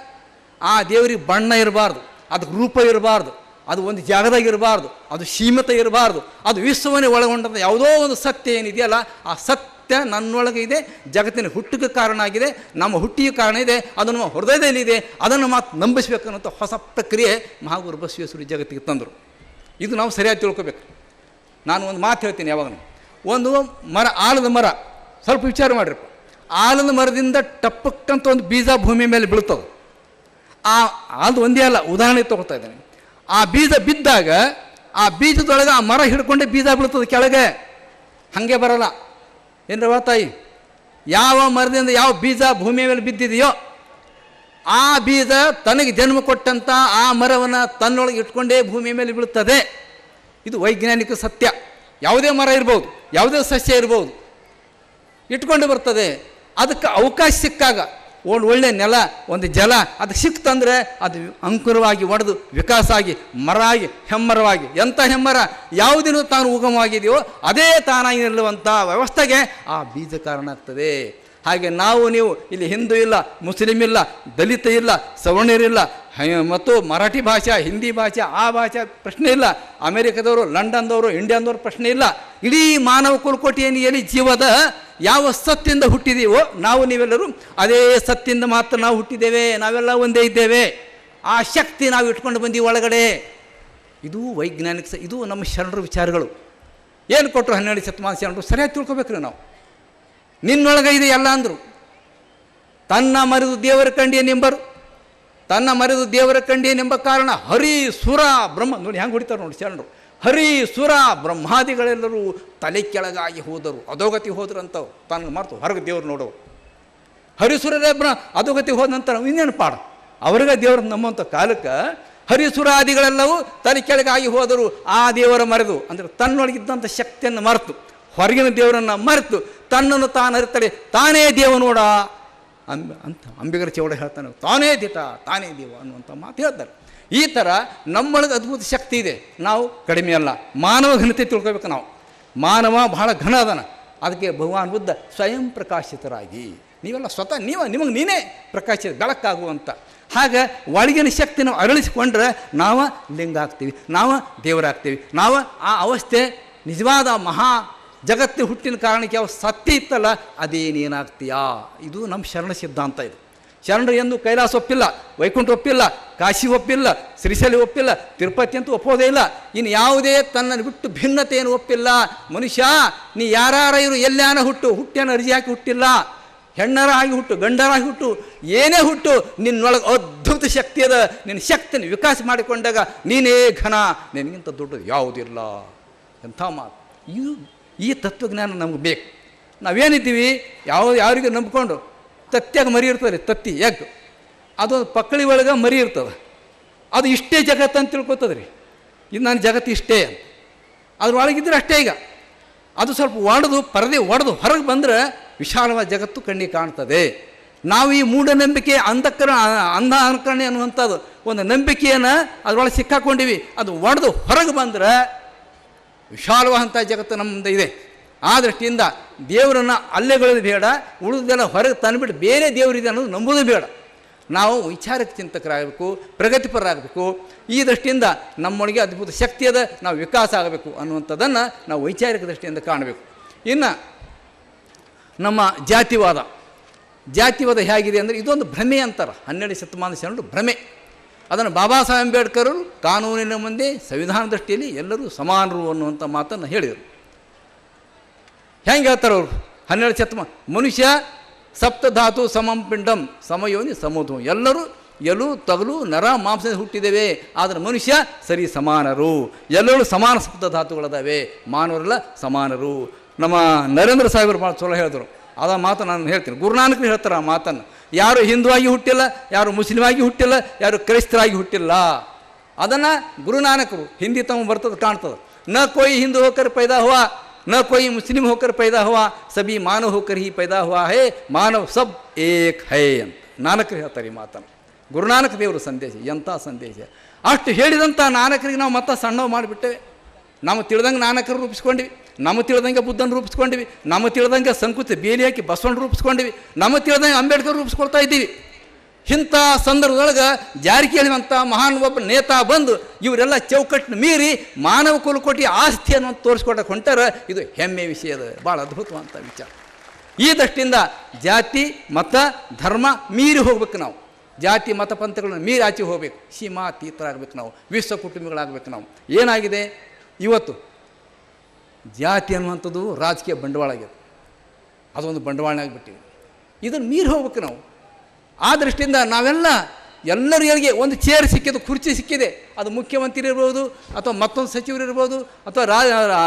ಆ ದೇವ್ರಿಗೆ ಬಣ್ಣ ಇರಬಾರ್ದು, ಅದಕ್ಕೆ ರೂಪ ಇರಬಾರ್ದು, ಅದು ಒಂದು ಜಾಗದಾಗ ಇರಬಾರ್ದು, ಅದು ಸೀಮಿತ ಇರಬಾರ್ದು, ಅದು ವಿಶ್ವವನ್ನೇ ಒಳಗೊಂಡಂಥ ಯಾವುದೋ ಒಂದು ಸತ್ಯ ಏನಿದೆಯಲ್ಲ, ಆ ಸತ್ಯ ನನ್ನೊಳಗೆ ಇದೆ, ಜಗತ್ತಿನ ಹುಟ್ಟಿಗೆ ಕಾರಣ ಆಗಿದೆ, ನಮ್ಮ ಹುಟ್ಟಿಗೆ ಕಾರಣ ಇದೆ, ಅದು ನಮ್ಮ ಹೃದಯದಲ್ಲಿದೆ, ಅದನ್ನು ಮಾತು ನಂಬಿಸ್ಬೇಕನ್ನೋಂಥ ಹೊಸ ಪ್ರಕ್ರಿಯೆ ಮಹಾಗುರು ಬಸವೇಶ್ವರ ಜಗತ್ತಿಗೆ ತಂದರು. ಇದು ನಾವು ಸರಿಯಾಗಿ ತಿಳ್ಕೊಬೇಕು. ನಾನು ಒಂದು ಮಾತು ಹೇಳ್ತೀನಿ ಯಾವಾಗ, ಒಂದು ಮರ, ಆಲದ ಮರ, ಸ್ವಲ್ಪ ವಿಚಾರ ಮಾಡಿರಪ್ಪ. ಆಲದ ಮರದಿಂದ ಟಪ್ಪಕ್ಕಂತ ಒಂದು ಬೀಜ ಭೂಮಿ ಮೇಲೆ ಬೀಳ್ತದೆ. ಅದು ಒಂದೇ ಅಲ್ಲ, ಉದಾಹರಣೆ ತೊಗೊಳ್ತಾ ಇದ್ದೇನೆ. ಆ ಬೀಜ ಬಿದ್ದಾಗ ಆ ಬೀಜದೊಳಗೆ ಆ ಮರ ಹಿಡ್ಕೊಂಡೆ ಬೀಜ ಬೀಳ್ತದೆ ಕೆಳಗೆ, ಹಾಗೆ ಬರಲ್ಲ. ಏನರವ ತಾಯಿ, ಯಾವ ಮರದಿಂದ ಯಾವ ಬೀಜ ಭೂಮಿಯ ಮೇಲೆ ಬಿದ್ದಿದೆಯೋ ಆ ಬೀಜ ತನಗೆ ಜನ್ಮ ಕೊಟ್ಟಂಥ ಆ ಮರವನ್ನು ತನ್ನೊಳಗೆ ಇಟ್ಕೊಂಡೇ ಭೂಮಿಯ ಮೇಲೆ ಬೀಳುತ್ತದೆ. ಇದು ವೈಜ್ಞಾನಿಕ ಸತ್ಯ. ಯಾವುದೇ ಮರ ಇರ್ಬೋದು, ಯಾವುದೇ ಸಸ್ಯ ಇರ್ಬೋದು, ಇಟ್ಕೊಂಡು ಬರ್ತದೆ. ಅದಕ್ಕೆ ಅವಕಾಶ ಸಿಕ್ಕಾಗ ಒಂದು ಒಳ್ಳೆ ನೆಲ, ಒಂದು ಜಲ ಅದಕ್ಕೆ ಸಿಕ್ತಂದರೆ ಅದು ಅಂಕುರವಾಗಿ ಒಡೆದು ವಿಕಾಸ ಆಗಿ ಮರ ಆಗಿ ಹೆಮ್ಮರವಾಗಿ, ಎಂಥ ಹೆಮ್ಮರ ಯಾವುದಿನೂ ತಾನು ಉಗಮವಾಗಿದೆಯೋ ಅದೇ ತಾನಾಗಿ ನಿಲ್ಲುವಂಥ ವ್ಯವಸ್ಥೆಗೆ ಆ ಬೀಜ ಕಾರಣ ಆಗ್ತದೆ. ಹಾಗೆ ನಾವು ನೀವು ಇಲ್ಲಿ ಹಿಂದೂ ಇಲ್ಲ, ಮುಸ್ಲಿಂ ಇಲ್ಲ, ದಲಿತ ಇಲ್ಲ, ಸವರ್ಣರಿಲ್ಲ, ಮತ್ತು ಮರಾಠಿ ಭಾಷೆ, ಹಿಂದಿ ಭಾಷೆ, ಆ ಭಾಷೆ ಪ್ರಶ್ನೆ ಇಲ್ಲ, ಅಮೇರಿಕದವರು, ಲಂಡನ್ದವರು, ಇಂಡಿಯಾದವರು ಪ್ರಶ್ನೆ ಇಲ್ಲ. ಇಡೀ ಮಾನವ ಕುಲಕೋಟಿಯಲ್ಲಿ ಜೀವದ ಯಾವ ಸತ್ತಿಂದ ಹುಟ್ಟಿದೀವೋ ನಾವು ನೀವೆಲ್ಲರೂ ಅದೇ ಸತ್ತಿಂದ ಮಾತ್ರ ನಾವು ಹುಟ್ಟಿದ್ದೇವೆ, ನಾವೆಲ್ಲ ಒಂದೇ ಇದ್ದೇವೆ. ಆ ಶಕ್ತಿ ನಾವು ಇಟ್ಕೊಂಡು ಬಂದೀವಿ ಒಳಗಡೆ. ಇದು ವೈಜ್ಞಾನಿಕ, ಇದು ನಮ್ಮ ಶರಣರ ವಿಚಾರಗಳು. ಏನು ಕೊಟ್ಟರು 12ನೇ ಶತಮಾನ ಶರಣರು, ಸರಿಯಾಗಿ ತಿಳ್ಕೊಬೇಕ್ರಿ ನಾವು. ನಿನ್ನೊಳಗೆ ಇದೆ ಎಲ್ಲ ಅಂದರು. ತನ್ನ ಮರೆದು ದೇವರ ಕಂಡಿಯನೆಂಬರು, ತನ್ನ ಮರೆದು ದೇವರ ಕಂಡಿಯನೆಂಬ ಕಾರಣ ಹರಿ ಸುರ ಬ್ರಹ್ಮ, ನೋಡಿ ಹೆಂಗೆ ಹೊಡಿತಾರೆ ನೋಡಿ ಶರಣರು. ಹರಿ ಸುರ ಬ್ರಹ್ಮಾದಿಗಳೆಲ್ಲರೂ ತಲೆ ಕೆಳಗಾಗಿ ಹೋದರು, ಅಧೋಗತಿ ಹೋದ್ರು ಅಂತವು. ತನ್ನ ಮರೆತು ಹೊರಗೆ ದೇವ್ರು ನೋಡೋರು. ಹರಿಸುರರೇ ಅಧೋಗತಿ ಹೋದ ನಂತರ ಇನ್ನೇನು ಪಾಡ ಅವ್ರಿಗೆ ದೇವ್ರ ನಮ್ಮಂಥ ಕಾಲಕ್ಕೆ ಹರಿಸುರಾದಿಗಳೆಲ್ಲವೂ ತಲೆ ಕೆಳಗಾಗಿ ಹೋದರು. ಆ ದೇವರ ಮರೆದು ಅಂದರೆ ತನ್ನೊಳಗಿದ್ದಂಥ ಶಕ್ತಿಯನ್ನು ಮರೆತು, ಹೊರಗಿನ ದೇವರನ್ನು ಮರೆತು ತನ್ನನ್ನು ತಾನು ಅರಿತಡೆ ತಾನೇ ದೇವ ನೋಡ ಅಂತ ಅಂಬಿಗರ ಚೌಡ ಹೇಳ್ತಾನೆ. ತಾನೇ ದಿಟ, ತಾನೇ ದೇವ ಅನ್ನುವಂಥ ಮಾತು ಹೇಳ್ತಾರೆ. ಈ ಥರ ನಮ್ಮೊಳಗೆ ಅದ್ಭುತ ಶಕ್ತಿ ಇದೆ, ನಾವು ಕಡಿಮೆ ಅಲ್ಲ. ಮಾನವ ಘನತೆ ತಿಳ್ಕೊಬೇಕು ನಾವು. ಮಾನವ ಬಹಳ ಘನ ಅದನ. ಅದಕ್ಕೆ ಭಗವಾನ್ ಬುದ್ಧ ಸ್ವಯಂ ಪ್ರಕಾಶಿತರಾಗಿ, ನೀವೆಲ್ಲ ಸ್ವತಃ ನಿಮಗೆ ನೀನೇ ಪ್ರಕಾಶಿತ ಬೆಳಕಾಗುವಂಥ. ಹಾಗೆ ಒಳಗಿನ ಶಕ್ತಿ ನಾವು ಅರಳಿಸಿಕೊಂಡ್ರೆ ನಾವು ಲಿಂಗ ಆಗ್ತೀವಿ, ನಾವು ದೇವರಾಗ್ತೀವಿ. ನಾವು ಆ ಅವಸ್ಥೆ ನಿಜವಾದ ಮಹಾ ಜಗತ್ತು ಹುಟ್ಟಿನ ಕಾರಣಕ್ಕೆ ಯಾವ ಸತ್ಯ ಇತ್ತಲ್ಲ ಅದೇನೇನಾಗ್ತೀಯಾ. ಇದು ನಮ್ಮ ಶರಣ ಸಿದ್ಧಾಂತ. ಇದು ಶರಣರು ಎಂದು ಕೈಲಾಸ ಒಪ್ಪಿಲ್ಲ, ವೈಕುಂಠ ಒಪ್ಪಿಲ್ಲ, ಕಾಶಿ ಒಪ್ಪಿಲ್ಲ, ಶ್ರೀಶೈಲ ಒಪ್ಪಿಲ್ಲ, ತಿರುಪತಿ ಅಂತೂ ಒಪ್ಪೋದೇ ಇಲ್ಲ. ಇನ್ನು ಯಾವುದೇ ತನ್ನನ್ನು ಬಿಟ್ಟು ಭಿನ್ನತೆಯನ್ನು ಒಪ್ಪಿಲ್ಲ. ಮನುಷ್ಯ ನೀ ಯಾರ ಇರು, ಎಲ್ಲಾನ ಹುಟ್ಟೇನ ಅರ್ಜಿ ಹಾಕಿ ಹುಟ್ಟಿಲ್ಲ. ಹೆಣ್ಣರ ಆಗಿ ಹುಟ್ಟು, ಗಂಡರಾಗಿ ಹುಟ್ಟು, ಏನೇ ಹುಟ್ಟು, ನಿನ್ನೊಳಗೆ ಅದ್ಭುತ ಶಕ್ತಿ ಅದ. ನಿನ್ನ ಶಕ್ತಿಯನ್ನು ವಿಕಾಸ ಮಾಡಿಕೊಂಡಾಗ ನೀನೇ ಘನ, ನಿನಗಿಂತ ದೊಡ್ಡದು ಯಾವುದಿಲ್ಲ. ಎಂಥ ಮಾತು. ಈ ತತ್ವಜ್ಞಾನ ನಮ್ಗೆ ಬೇಕು. ನಾವೇನಿದ್ದೀವಿ ಯಾರಿಗೆ ನಂಬಿಕೊಂಡು ತತ್ಯಾಗ ಮರಿ ಇರ್ತದೆ, ತತ್ತಿ ಎಗ್, ಅದು ಪಕ್ಕಳಿ ಒಳಗೆ ಮರಿ ಇರ್ತದೆ. ಅದು ಇಷ್ಟೇ ಜಗತ್ತು ಅಂತ ತಿಳ್ಕೊತದೆ ರೀ. ಇದು ನನ್ನ ಜಗತ್ತು ಇಷ್ಟೇ ಅಂತ ಅದ್ರೊಳಗಿದ್ರೆ ಅಷ್ಟೇ. ಈಗ ಅದು ಸ್ವಲ್ಪ ಪರದೆ ಒಡೆದು ಹೊರಗೆ ಬಂದರೆ ವಿಶಾಲವಾದ ಜಗತ್ತು ಕಣ್ಣಿಗೆ ಕಾಣ್ತದೆ. ನಾವು ಈ ಮೂಢನಂಬಿಕೆ ಅಂಧ ಅನುಕರಣೆ ಅನ್ನುವಂಥದ್ದು ಒಂದು ನಂಬಿಕೆಯನ್ನು ಅದರೊಳಗೆ ಸಿಕ್ಕಾಕೊಂಡಿವಿ. ಅದು ಒಡೆದು ಹೊರಗೆ ಬಂದರೆ ವಿಶಾಲವಾದಂಥ ಜಗತ್ತು ನಮ್ಮ ಮುಂದೆ ಇದೆ. ಆ ದೃಷ್ಟಿಯಿಂದ ದೇವರನ್ನು ಅಲ್ಲೆಗಳದು ಬೇಡ, ಉಳಿದೆಲ್ಲ ಹೊರಗೆ ತಂದುಬಿಟ್ಟು ಬೇರೆ ದೇವರಿದೆ ಅನ್ನೋದು ನಂಬುವುದು ಬೇಡ. ನಾವು ವಿಚಾರಕ ಚಿಂತಕರಾಗಬೇಕು, ಪ್ರಗತಿಪರರಾಗಬೇಕು. ಈ ದೃಷ್ಟಿಯಿಂದ ನಮ್ಮೊಳಗೆ ಅದ್ಭುತ ಶಕ್ತಿ ಅದ, ನಾವು ವಿಕಾಸ ಆಗಬೇಕು ಅನ್ನುವಂಥದ್ದನ್ನು ನಾವು ವೈಚಾರಿಕ ದೃಷ್ಟಿಯಿಂದ ಕಾಣಬೇಕು. ಇನ್ನು ನಮ್ಮ ಜಾತಿವಾದ ಹೇಗಿದೆ ಅಂದರೆ ಇದೊಂದು ಭ್ರಮೆ ಅಂತಾರೆ. 12ನೇ ಶತಮಾನ ಶರಣರು ಭ್ರಮೆ. ಅದನ್ನು ಬಾಬಾ ಸಾಹೇಬ್ ಅಂಬೇಡ್ಕರ್ ಕಾನೂನಿನ ಮುಂದೆ ಸಂವಿಧಾನ ದೃಷ್ಟಿಯಲ್ಲಿ ಎಲ್ಲರೂ ಸಮಾನರು ಅನ್ನುವಂಥ ಮಾತನ್ನು ಹೇಳಿದರು. ಹೆಂಗೆ ಹೇಳ್ತಾರೆ ಅವರು? 12ನೇ ಶತಮಾನ ಮನುಷ್ಯ ಸಪ್ತಧಾತು ಸಮಂ ಪಿಂಡಂ ಸಮಯೋನಿ ಸಮೋಧು, ಎಲ್ಲರೂ ಎಲು ತಗಲು ನರ ಮಾಂಸದಿಂದ ಹುಟ್ಟಿದ್ದೇವೆ, ಆದರೆ ಮನುಷ್ಯ ಸರಿ ಸಮಾನರು, ಎಲ್ಲರೂ ಸಮಾನ ಸಪ್ತ ಧಾತುಗಳದಾವೆ, ಮಾನವರೆಲ್ಲ ಸಮಾನರು. ನಮ್ಮ ನರೇಂದ್ರ ಸಾಹೇಬರು ಭಾಳ ಚಲೋ ಹೇಳಿದ್ರು, ಅದ ಮಾತು ನಾನು ಹೇಳ್ತೀನಿ. ಗುರುನಾನಕರು ಹೇಳ್ತಾರೆ ಆ ಮಾತನ್ನು, ಯಾರು ಹಿಂದೂ ಆಗಿ ಹುಟ್ಟಿಲ್ಲ, ಯಾರು ಮುಸ್ಲಿಮ್ ಆಗಿ ಹುಟ್ಟಿಲ್ಲ, ಯಾರು ಕ್ರೈಸ್ತರಾಗಿ ಹುಟ್ಟಿಲ್ಲ. ಅದನ್ನು ಗುರುನಾನಕರು ಹಿಂದಿ ತಮ್ಮ ಬರ್ತದೆ ಕಾಣ್ತದೆ. ನ ಕೋಯಿ ಹಿಂದೂ ಹೋಕರ್ ಪೈದಾ ಹುವಾ, ನ ಕೋಯಿ ಮುಸ್ಲಿಂ ಹೋಕರ್ ಪೈದಾ ಹುವಾ, ಸಬಿ ಮಾನವ ಹೋಕರ್ ಹಿ ಪೈದಾ ಹುವಾ ಹೇ, ಮಾನವ್ ಸಬ್ ಏಕ್ ಹೈ ಅಂತ ನಾನಕರು ಹೇಳ್ತಾರೆ ಈ ಮಾತನ್ನು. ಗುರುನಾನಕ ದೇವರ ಸಂದೇಶ ಎಂಥ ಸಂದೇಶ. ಅಷ್ಟು ಹೇಳಿದಂಥ ನಾನಕರಿಗೆ ನಾವು ಮತ್ತೆ ಸಣ್ಣವು ಮಾಡಿಬಿಟ್ಟೇವೆ. ನಾವು ತಿಳಿದಂಗೆ ನಾನಕರು ರೂಪಿಸ್ಕೊಂಡಿವಿ, ನಮ್ಮ ತಿಳಿದಂಗೆ ಬುದ್ಧನ ರೂಪಿಸ್ಕೊಂಡಿವಿ, ನಮ್ಮ ತಿಳಿದಂಗೆ ಸಂಕುಚ ಬೇಲಿ ಹಾಕಿ ಬಸವಣ್ಣ ರೂಪಿಸ್ಕೊಂಡಿವಿ, ನಮ್ಮ ತಿಳಿದಂಗೆ ಅಂಬೇಡ್ಕರ್ ರೂಪಿಸ್ಕೊಳ್ತಾ ಇದ್ದೀವಿ. ಇಂಥ ಸಂದರ್ಭದೊಳಗೆ ಜಾರಕಿಹೊಳಿ ಅಂತ ಮಹಾನ್ ಒಬ್ಬ ನೇತಾ ಬಂದು ಇವರೆಲ್ಲ ಚೌಕಟ್ಟನ್ನು ಮೀರಿ ಮಾನವ ಕುಲಕೋಟಿ ಆಸ್ತಿ ಅನ್ನೋ ತೋರಿಸ್ಕೊಟ್ಟಕ್ಕೆ ಹೊಂಟಾರ. ಇದು ಹೆಮ್ಮೆ ವಿಷಯದ ಭಾಳ ಅದ್ಭುತವಂಥ ವಿಚಾರ. ಈ ದೃಷ್ಟಿಯಿಂದ ಜಾತಿ ಮತ ಧರ್ಮ ಮೀರಿ ಹೋಗ್ಬೇಕು. ನಾವು ಜಾತಿ ಮತ ಪಂಥಗಳನ್ನು ಮೀರಿ ಆಚೆ ಹೋಗ್ಬೇಕು, ಸೀಮಾತೀತರಾಗಬೇಕು, ನಾವು ವಿಶ್ವ ಕುಟುಂಬಗಳಾಗಬೇಕು. ನಾವು ಏನಾಗಿದೆ ಇವತ್ತು ಜಾತಿ ಅನ್ನುವಂಥದ್ದು ರಾಜಕೀಯ ಬಂಡವಾಳ ಆಗಿದೆ, ಅದೊಂದು ಬಂಡವಾಳ ಆಗಿಬಿಟ್ಟಿದೆ. ಇದನ್ನು ಮೀರಿ ಹೋಗ್ಬೇಕು ನಾವು. ಆ ದೃಷ್ಟಿಯಿಂದ ನಾವೆಲ್ಲ ಎಲ್ಲರಿಗೆ ಒಂದು ಚೇರ್ ಸಿಕ್ಕಿದೆ, ಕುರ್ಚಿ ಸಿಕ್ಕಿದೆ, ಅದು ಮುಖ್ಯಮಂತ್ರಿ ಇರ್ಬೋದು ಅಥವಾ ಮತ್ತೊಂದು ಸಚಿವರು ಇರ್ಬೋದು ಅಥವಾ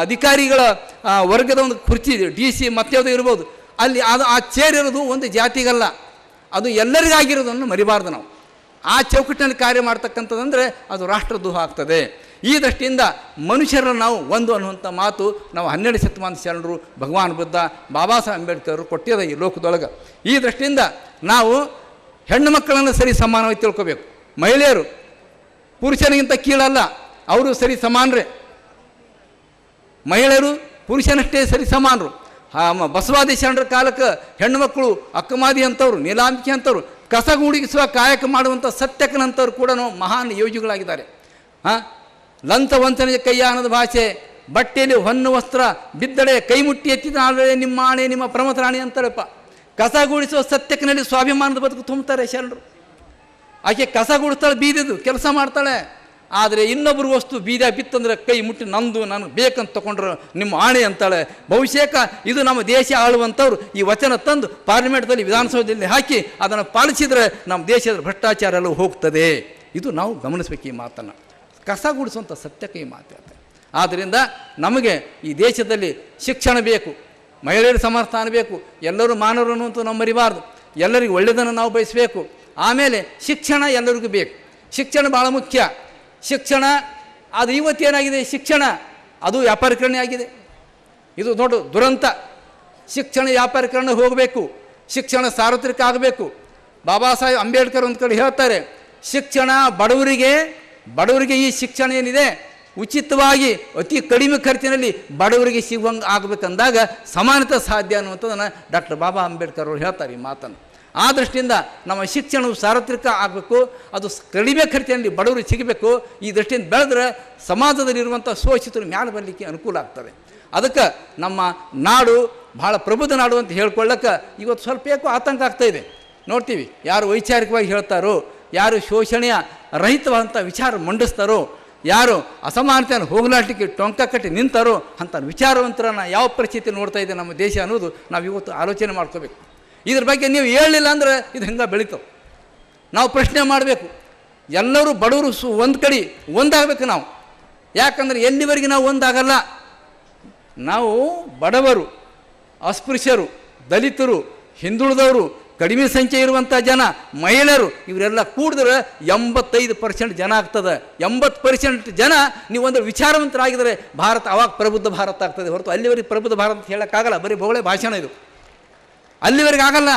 ಅಧಿಕಾರಿಗಳ ವರ್ಗದ ಒಂದು ಕುರ್ಚಿ DC ಮತ್ಯಾವುದೋ ಇರ್ಬೋದು. ಅಲ್ಲಿ ಆ ಚೇರ್ ಇರೋದು ಒಂದು ಜಾತಿಗಲ್ಲ, ಅದು ಎಲ್ಲರಿಗಾಗಿರೋದನ್ನು ಮರಿಬಾರ್ದು ನಾವು. ಆ ಚೌಕಟ್ಟಿನಲ್ಲಿ ಕಾರ್ಯ ಮಾಡ್ತಕ್ಕಂಥದ್ದಂದರೆ ಅದು ರಾಷ್ಟ್ರದ್ರೋಹ ಆಗ್ತದೆ. ಈ ದೃಷ್ಟಿಯಿಂದ ಮನುಷ್ಯರನ್ನು ನಾವು ಒಂದು ಅನ್ನುವಂಥ ಮಾತು ನಾವು 12ನೇ ಶತಮಾನದ ಶರಣರು ಭಗವಾನ್ ಬುದ್ಧ ಬಾಬಾ ಸಾಹೇಬ್ ಅಂಬೇಡ್ಕರ್ ಕೊಟ್ಟಿದೆ ಈ ಲೋಕದೊಳಗೆ. ಈ ದೃಷ್ಟಿಯಿಂದ ನಾವು ಹೆಣ್ಣು ಮಕ್ಕಳನ್ನು ಸರಿ ಸಮಾನವಾಗಿ ತಿಳ್ಕೋಬೇಕು. ಮಹಿಳೆಯರು ಪುರುಷನಿಗಿಂತ ಕೀಳಲ್ಲ, ಅವರು ಸರಿ ಸಮಾನರೇ. ಮಹಿಳೆಯರು ಪುರುಷನಷ್ಟೇ ಸರಿ ಸಮಾನರು. ಬಸವಾದಿ ಶರಣರ ಕಾಲಕ್ಕೆ ಹೆಣ್ಣು ಮಕ್ಕಳು ಅಕ್ಕಮಾದಿ ಅಂಥವ್ರು, ನೀಲಾಂಬಿಕೆ ಅಂಥವ್ರು, ಕಸ ಗುಡಿಗಿಸುವ ಕಾಯಕ ಮಾಡುವಂಥ ಸತ್ಯಕನಂಥವ್ರು ಕೂಡ ಮಹಾನ್ ಯೋಗಿಗಳಾಗಿದ್ದಾರೆ. ಲಂಚ ವಂಚನೆಯ ಕೈಯಾನದ ಭಾಷೆ, ಬಟ್ಟೆಯಲ್ಲಿ ಹೊನ್ನು ವಸ್ತ್ರ ಬಿದ್ದಡೆ ಕೈ ಮುಟ್ಟಿ ಎತ್ತಿದ ಆಳೆ ನಿಮ್ಮ ಆಣೆ ನಿಮ್ಮ ಪ್ರಮತರಾಣಿ ಅಂತಾರಪ್ಪ. ಕಸ ಗುಡಿಸುವ ಸತ್ಯಕನಲ್ಲಿ ಸ್ವಾಭಿಮಾನದ ಬದುಕು ತುಂಬ್ತಾರೆ ಶರಣರು. ಆಕೆ ಕಸ ಗುಡಿಸ್ತಾಳೆ, ಬೀದಿದ್ದು ಕೆಲಸ ಮಾಡ್ತಾಳೆ. ಆದರೆ ಇನ್ನೊಬ್ಬರು ವಸ್ತು ಬೀದ ಬಿತ್ತಂದ್ರೆ ಕೈ ಮುಟ್ಟಿ ನಂದು ನಾನು ಬೇಕಂತ ತೊಗೊಂಡ್ರೆ ನಿಮ್ಮ ಆಣೆ ಅಂತಾಳೆ. ಬಹುಶೇಕ ಇದು ನಮ್ಮ ದೇಶ ಆಳುವಂಥವ್ರು ಈ ವಚನ ತಂದು ಪಾರ್ಲಿಮೆಂಟ್ದಲ್ಲಿ ವಿಧಾನಸೌಧದಲ್ಲಿ ಹಾಕಿ ಅದನ್ನು ಪಾಲಿಸಿದರೆ ನಮ್ಮ ದೇಶದ ಭ್ರಷ್ಟಾಚಾರ ಎಲ್ಲ ಹೋಗ್ತದೆ. ಇದು ನಾವು ಗಮನಿಸ್ಬೇಕು ಈ ಮಾತನ್ನು. ಕಸ ಗುಡಿಸುವಂಥ ಸತ್ಯಕ್ಕೆ ಈ ಮಾತು. ಆದ್ದರಿಂದ ನಮಗೆ ಈ ದೇಶದಲ್ಲಿ ಶಿಕ್ಷಣ ಬೇಕು, ಮಹಿಳೆಯರ ಸಮರ್ಥಾನ ಬೇಕು, ಎಲ್ಲರೂ ಮಾನವರು ಅನ್ನುವಂಥ ನಾವು ಮರಿಬಾರ್ದು. ಎಲ್ಲರಿಗೂ ಒಳ್ಳೆಯದನ್ನು ನಾವು ಬಯಸಬೇಕು. ಆಮೇಲೆ ಶಿಕ್ಷಣ ಎಲ್ಲರಿಗೂ ಬೇಕು. ಶಿಕ್ಷಣ ಭಾಳ ಮುಖ್ಯ. ಶಿಕ್ಷಣ ಅದು ಇವತ್ತೇನಾಗಿದೆ, ಶಿಕ್ಷಣ ಅದು ವ್ಯಾಪಾರೀಕರಣ ಆಗಿದೆ. ಇದು ದೊಡ್ಡ ದುರಂತ. ಶಿಕ್ಷಣ ವ್ಯಾಪಾರೀಕರಣ ಹೋಗಬೇಕು, ಶಿಕ್ಷಣ ಸಾರ್ವತ್ರಿಕ ಆಗಬೇಕು. ಬಾಬಾ ಸಾಹೇಬ್ ಅಂಬೇಡ್ಕರ್ ಒಂದು ಕಡೆ ಹೇಳ್ತಾರೆ, ಶಿಕ್ಷಣ ಬಡವರಿಗೆ ಈ ಶಿಕ್ಷಣ ಏನಿದೆ ಉಚಿತವಾಗಿ ಅತಿ ಕಡಿಮೆ ಖರ್ಚಿನಲ್ಲಿ ಬಡವರಿಗೆ ಸಿಗುವಂಗೆ ಆಗಬೇಕಂದಾಗ ಸಮಾನತೆ ಸಾಧ್ಯ ಅನ್ನುವಂಥದ್ದನ್ನು ಡಾಕ್ಟರ್ ಬಾಬಾ ಅಂಬೇಡ್ಕರ್ ಅವರು ಹೇಳ್ತಾರೆ ಈ ಮಾತನ್ನು. ಆ ದೃಷ್ಟಿಯಿಂದ ನಮ್ಮ ಶಿಕ್ಷಣವು ಸಾರ್ವತ್ರಿಕ ಆಗಬೇಕು, ಅದು ಕಡಿಮೆ ಖರ್ಚಿನಲ್ಲಿ ಬಡವರಿಗೆ ಸಿಗಬೇಕು. ಈ ದೃಷ್ಟಿಯಿಂದ ಬೆಳೆದ್ರೆ ಸಮಾಜದಲ್ಲಿರುವಂಥ ಶೋಷಿತರು ಮ್ಯಾಲೆ ಬರಲಿಕ್ಕೆ ಅನುಕೂಲ ಆಗ್ತದೆ. ಅದಕ್ಕೆ ನಮ್ಮ ನಾಡು ಭಾಳ ಪ್ರಬುದ್ಧ ನಾಡು ಅಂತ ಹೇಳ್ಕೊಳ್ಳೋಕೆ ಇವತ್ತು ಸ್ವಲ್ಪ ಯಾಕೋ ಆತಂಕ ಆಗ್ತಾಯಿದೆ. ನೋಡ್ತೀವಿ, ಯಾರು ವೈಚಾರಿಕವಾಗಿ ಹೇಳ್ತಾರೋ, ಯಾರು ಶೋಷಣೆಯ ರಹಿತವಾದಂಥ ವಿಚಾರ ಮಂಡಿಸ್ತಾರೋ, ಯಾರು ಅಸಮಾನತೆಯನ್ನು ಹೋಗಲಾಟಕ್ಕೆ ಟೊಂಕ ಕಟ್ಟಿ ನಿಂತಾರೋ ಅಂಥ ವಿಚಾರವಂತರನ್ನು ಯಾವ ಪರಿಸ್ಥಿತಿ ನೋಡ್ತಾ ಇದೆ ನಮ್ಮ ದೇಶ ಅನ್ನೋದು ನಾವು ಇವತ್ತು ಆಲೋಚನೆ ಮಾಡ್ಕೋಬೇಕು. ಇದ್ರ ಬಗ್ಗೆ ನೀವು ಹೇಳಲಿಲ್ಲ ಅಂದರೆ ಇದು ಹೆಂಗೆ ಬೆಳೀತಾವೆ. ನಾವು ಪ್ರಶ್ನೆ ಮಾಡಬೇಕು. ಎಲ್ಲರೂ ಬಡವರು ಒಂದು ಕಡೆ ಒಂದಾಗಬೇಕು ನಾವು. ಯಾಕಂದರೆ ಎಲ್ಲಿವರೆಗೆ ನಾವು ಒಂದಾಗಲ್ಲ, ನಾವು ಬಡವರು, ಅಸ್ಪೃಶ್ಯರು, ದಲಿತರು, ಹಿಂದುಳಿದವರು, ಕಡಿಮೆ ಸಂಖ್ಯೆ ಇರುವಂಥ ಜನ, ಮಹಿಳೆಯರು ಇವರೆಲ್ಲ ಕೂಡಿದ್ರೆ 85% ಜನ ಆಗ್ತದೆ. 80% ಜನ ನೀವು ಒಂದು ವಿಚಾರವಂತರಾಗಿದ್ದರೆ ಭಾರತ ಅವಾಗ ಪ್ರಬುದ್ಧ ಭಾರತ ಆಗ್ತದೆ. ಹೊರತು ಅಲ್ಲಿವರೆಗೆ ಪ್ರಬುದ್ಧ ಭಾರತ ಅಂತ ಹೇಳೋಕ್ಕಾಗಲ್ಲ, ಬರೀ ಬೋಳೆ ಭಾಷಣ ಇದು. ಅಲ್ಲಿವರೆಗೆ ಆಗಲ್ಲ.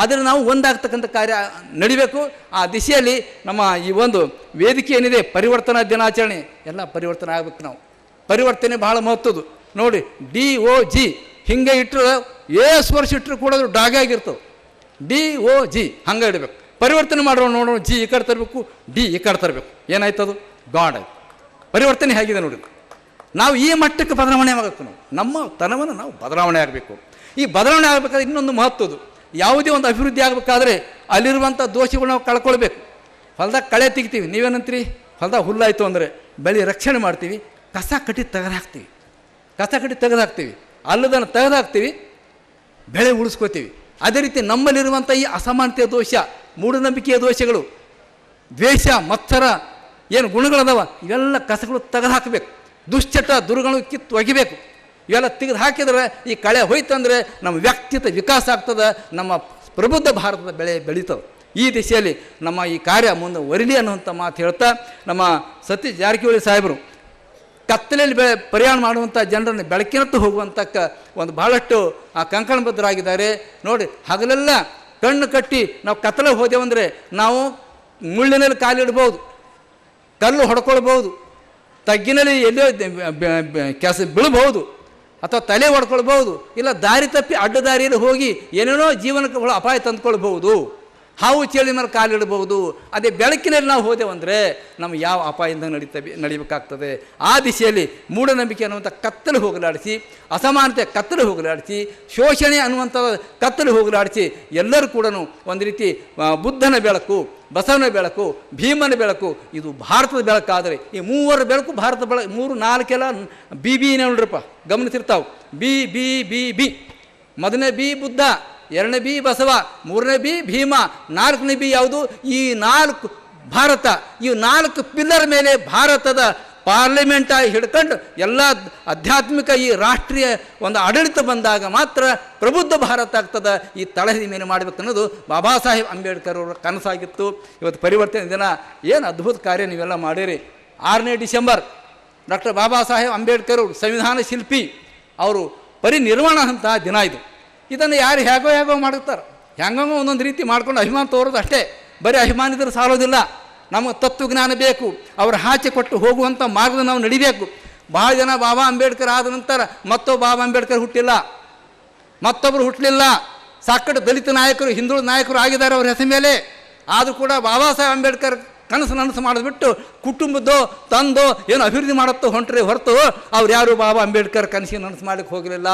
ಆದರೆ ನಾವು ಒಂದಾಗ್ತಕ್ಕಂಥ ಕಾರ್ಯ ನಡಿಬೇಕು. ಆ ದಿಶೆಯಲ್ಲಿ ನಮ್ಮ ಈ ಒಂದು ವೇದಿಕೆ ಏನಿದೆ, ಪರಿವರ್ತನಾ ದಿನಾಚರಣೆ, ಎಲ್ಲ ಪರಿವರ್ತನೆ ಆಗಬೇಕು. ನಾವು ಪರಿವರ್ತನೆ ಭಾಳ ಮಹತ್ವದ್ದು. ನೋಡಿ, DOG ಹಿಂಗೆ ಇಟ್ಟರೆ ಎಷ್ಟು ವರ್ಷ ಇಟ್ಟರು ಕೂಡ ಅದು ಡಾಗೆ ಆಗಿರ್ತವೆ. DOG ಹಂಗೆ ಇಡಬೇಕು. ಪರಿವರ್ತನೆ ಮಾಡೋಣ, ನೋಡೋಣ, G ಈ ಕಡೆ ತರಬೇಕು, D ಈ ಕಡೆ ತರಬೇಕು. ಏನಾಯ್ತದು? ಗಾಡ್ ಆಯ್ತು. ಪರಿವರ್ತನೆ ಹೇಗಿದೆ ನೋಡಿ. ನಾವು ಈ ಮಟ್ಟಕ್ಕೆ ಬದಲಾವಣೆ ಆಗಬೇಕು. ನಾವು ನಮ್ಮ ತನವನ್ನು ನಾವು ಬದಲಾವಣೆ ಆಗಬೇಕು. ಈ ಬದಲಾವಣೆ ಆಗಬೇಕಾದ್ರೆ ಇನ್ನೊಂದು ಮಹತ್ವದ್ದು, ಯಾವುದೇ ಒಂದು ಅಭಿವೃದ್ಧಿ ಆಗಬೇಕಾದ್ರೆ ಅಲ್ಲಿರುವಂಥ ದೋಷಗಳು ನಾವು ಕಳ್ಕೊಳ್ಬೇಕು. ಹೊಲ್ದಾಗ ಕಳೆ ತೆಗಿತೀವಿ, ನೀವೇನಂತೀರಿ? ಹೊಲ್ದಾಗ ಹುಲ್ಲಾಯಿತು ಅಂದರೆ ಬೆಳೆ ರಕ್ಷಣೆ ಮಾಡ್ತೀವಿ, ಕಸ ಕಟ್ಟಿ ತೆಗೆದಾಕ್ತೀವಿ, ಅಲ್ಲದನ್ನು ತೆಗೆದಾಕ್ತೀವಿ, ಬೆಳೆ ಉಳಿಸ್ಕೋತೀವಿ. ಅದೇ ರೀತಿ ನಮ್ಮಲ್ಲಿರುವಂಥ ಈ ಅಸಮಾನತೆಯ ದೋಷ, ಮೂಢನಂಬಿಕೆಯ ದೋಷಗಳು, ದ್ವೇಷ ಮತ್ಸರ ಏನು ಗುಣಗಳದಾವ ಇವೆಲ್ಲ ಕಸಗಳು ತೆಗೆದು ಹಾಕಬೇಕು. ದುಶ್ಚಟ ದುರ್ಗಳು ಕಿತ್ತು ಒಗಿಬೇಕು. ಇವೆಲ್ಲ ತೆಗೆದು ಹಾಕಿದ್ರೆ ಈ ಕಳೆ ಹೋಯ್ತಂದರೆ ನಮ್ಮ ವ್ಯಕ್ತಿತ್ವ ವಿಕಾಸ ಆಗ್ತದೆ, ನಮ್ಮ ಪ್ರಬುದ್ಧ ಭಾರತದ ಬೆಳೀತದೆ. ಈ ದಿಶೆಯಲ್ಲಿ ನಮ್ಮ ಈ ಕಾರ್ಯ ಮುಂದೆ ಒರಲಿ ಅನ್ನುವಂಥ ಮಾತು ಹೇಳ್ತಾ, ನಮ್ಮ ಸತೀಶ್ ಜಾರಕಿಹೊಳಿ ಸಾಹೇಬರು ಕತ್ತಲೆಯಲ್ಲಿ ಪ್ರಯಾಣ ಮಾಡುವಂಥ ಜನರನ್ನು ಬೆಳಕಿನತ್ತು ಹೋಗುವಂಥ ಒಂದು ಭಾಳಷ್ಟು ಕಂಕಣಬದ್ಧರಾಗಿದ್ದಾರೆ. ನೋಡಿ, ಹಗಲೆಲ್ಲ ಕಣ್ಣು ಕಟ್ಟಿ ನಾವು ಕತ್ತಲೆ ಹೋದೆವಂದರೆ ನಾವು ಮುಳ್ಳಿನಲ್ಲಿ ಕಾಲಿಡ್ಬೋದು, ಕಲ್ಲು ಹೊಡ್ಕೊಳ್ಬೋದು, ತಗ್ಗಿನಲ್ಲಿ ಎಲ್ಲೋ ಬೀಳ್ಬೋದು, ಅಥವಾ ತಲೆ ಹೊಡ್ಕೊಳ್ಬೋದು, ಇಲ್ಲ ದಾರಿ ತಪ್ಪಿ ಅಡ್ಡ ದಾರಿಯಲ್ಲಿ ಹೋಗಿ ಏನೇನೋ ಜೀವನಕ್ಕೆ ಅಪಾಯ ತಂದುಕೊಳ್ಬೋದು, ಹಾವು ಚೇಳಿ ಮೇಲೆ ಕಾಲಿಡಬಹುದು. ಅದೇ ಬೆಳಕಿನಲ್ಲಿ ನಾವು ಹೋದೆವಂದರೆ ನಮಗೆ ಯಾವ ಅಪಾಯದಿಂದ ನಡಿಬೇಕಾಗ್ತದೆ. ಆ ದಿಶೆಯಲ್ಲಿ ಮೂಢನಂಬಿಕೆ ಅನ್ನುವಂಥ ಕತ್ತಲು ಹೋಗಲಾಡಿಸಿ, ಅಸಮಾನತೆ ಕತ್ತಲು ಹೋಗಲಾಡಿಸಿ, ಶೋಷಣೆ ಅನ್ನುವಂಥ ಕತ್ತಲು ಹೋಗಲಾಡಿಸಿ ಎಲ್ಲರೂ ಕೂಡ ಒಂದು ರೀತಿ ಬುದ್ಧನ ಬೆಳಕು, ಬಸವನ ಬೆಳಕು, ಭೀಮನ ಬೆಳಕು, ಇದು ಭಾರತದ ಬೆಳಕಾದರೆ ಈ ಮೂವರ ಬೆಳಕು ಭಾರತ ಬೆಳಕು. 3-4 ಬಿ ನೋಡ್ರಪ್ಪ, ಗಮನಿಸಿರ್ತಾವೆ. ಬಿ ಮೊದಲನೇ ಬಿ ಬುದ್ಧ, 2ನೇ ಬಿ ಬಸವ, 3ನೇ ಬಿ ಭೀಮ, 4ನೇ ಬಿ ಯಾವುದು? ಈ 4 ಭಾರತ. ಈ 4 ಪಿಲ್ಲರ್ ಮೇಲೆ ಭಾರತದ ಪಾರ್ಲಿಮೆಂಟಾಗಿ ಹಿಡ್ಕೊಂಡು ಎಲ್ಲ ಆಧ್ಯಾತ್ಮಿಕ ಈ ರಾಷ್ಟ್ರೀಯ ಒಂದು ಆಡಳಿತ ಬಂದಾಗ ಮಾತ್ರ ಪ್ರಬುದ್ಧ ಭಾರತ ಆಗ್ತದೆ. ಈ ತಳಹದಿ ಮೇಲೆ ಮಾಡಬೇಕು ಅನ್ನೋದು ಬಾಬಾ ಸಾಹೇಬ್ ಅಂಬೇಡ್ಕರ್ ಅವರ ಕನಸಾಗಿತ್ತು. ಇವತ್ತು ಪರಿವರ್ತನೆ ದಿನ ಏನು ಅದ್ಭುತ ಕಾರ್ಯ ನೀವೆಲ್ಲ ಮಾಡಿರಿ. 6ನೇ ಡಿಸೆಂಬರ್ ಡಾಕ್ಟರ್ ಬಾಬಾ ಸಾಹೇಬ್ ಅಂಬೇಡ್ಕರ್ ಅವರು ಸಂವಿಧಾನ ಶಿಲ್ಪಿ, ಅವರು ಪರಿನಿರ್ವಾಣ ಅಂತ ದಿನ ಇದು. ಇದನ್ನು ಯಾರು ಹೇಗೋ ಮಾಡುತ್ತಾರೆ, ಹೆಂಗೋ ಒಂದೊಂದು ರೀತಿ ಮಾಡ್ಕೊಂಡು ಅಭಿಮಾನ ತೋರೋದು ಅಷ್ಟೇ. ಬರೀ ಅಭಿಮಾನಿದ್ರೆ ಸಾಲೋದಿಲ್ಲ, ನಮಗೆ ತತ್ವಜ್ಞಾನ ಬೇಕು. ಅವರ ಹಾಚೆ ಕೊಟ್ಟು ಹೋಗುವಂಥ ಮಾರ್ಗದ ನಾವು ನಡಿಬೇಕು. ಭಾಳ ಜನ ಬಾಬಾ ಅಂಬೇಡ್ಕರ್ ಆದ ನಂತರ ಮತ್ತೊಬ್ಬ ಬಾಬಾ ಅಂಬೇಡ್ಕರ್ ಹುಟ್ಟಿಲ್ಲ, ಮತ್ತೊಬ್ಬರು ಹುಟ್ಟಲಿಲ್ಲ. ಸಾಕಷ್ಟು ದಲಿತ ನಾಯಕರು, ಹಿಂದುಳಿದ ನಾಯಕರು ಆಗಿದ್ದಾರೆ ಅವ್ರ ಹೆಸರು ಮೇಲೆ. ಆದರೂ ಕೂಡ ಬಾಬಾ ಸಾಹೇಬ್ ಅಂಬೇಡ್ಕರ್ ನನಸು ಮಾಡಿದ್ಬಿಟ್ಟು ಕುಟುಂಬದ್ದೋ ತಂದೋ ಏನು ಅಭಿವೃದ್ಧಿ ಮಾಡುತ್ತೋ ಹೊಂಟ್ರೆ ಹೊರತು ಅವ್ರು ಯಾರು ಬಾಬಾ ಅಂಬೇಡ್ಕರ್ ಕನಸಿಗೆ ನನಸು ಮಾಡಲಿಕ್ಕೆ ಹೋಗಲಿಲ್ಲ.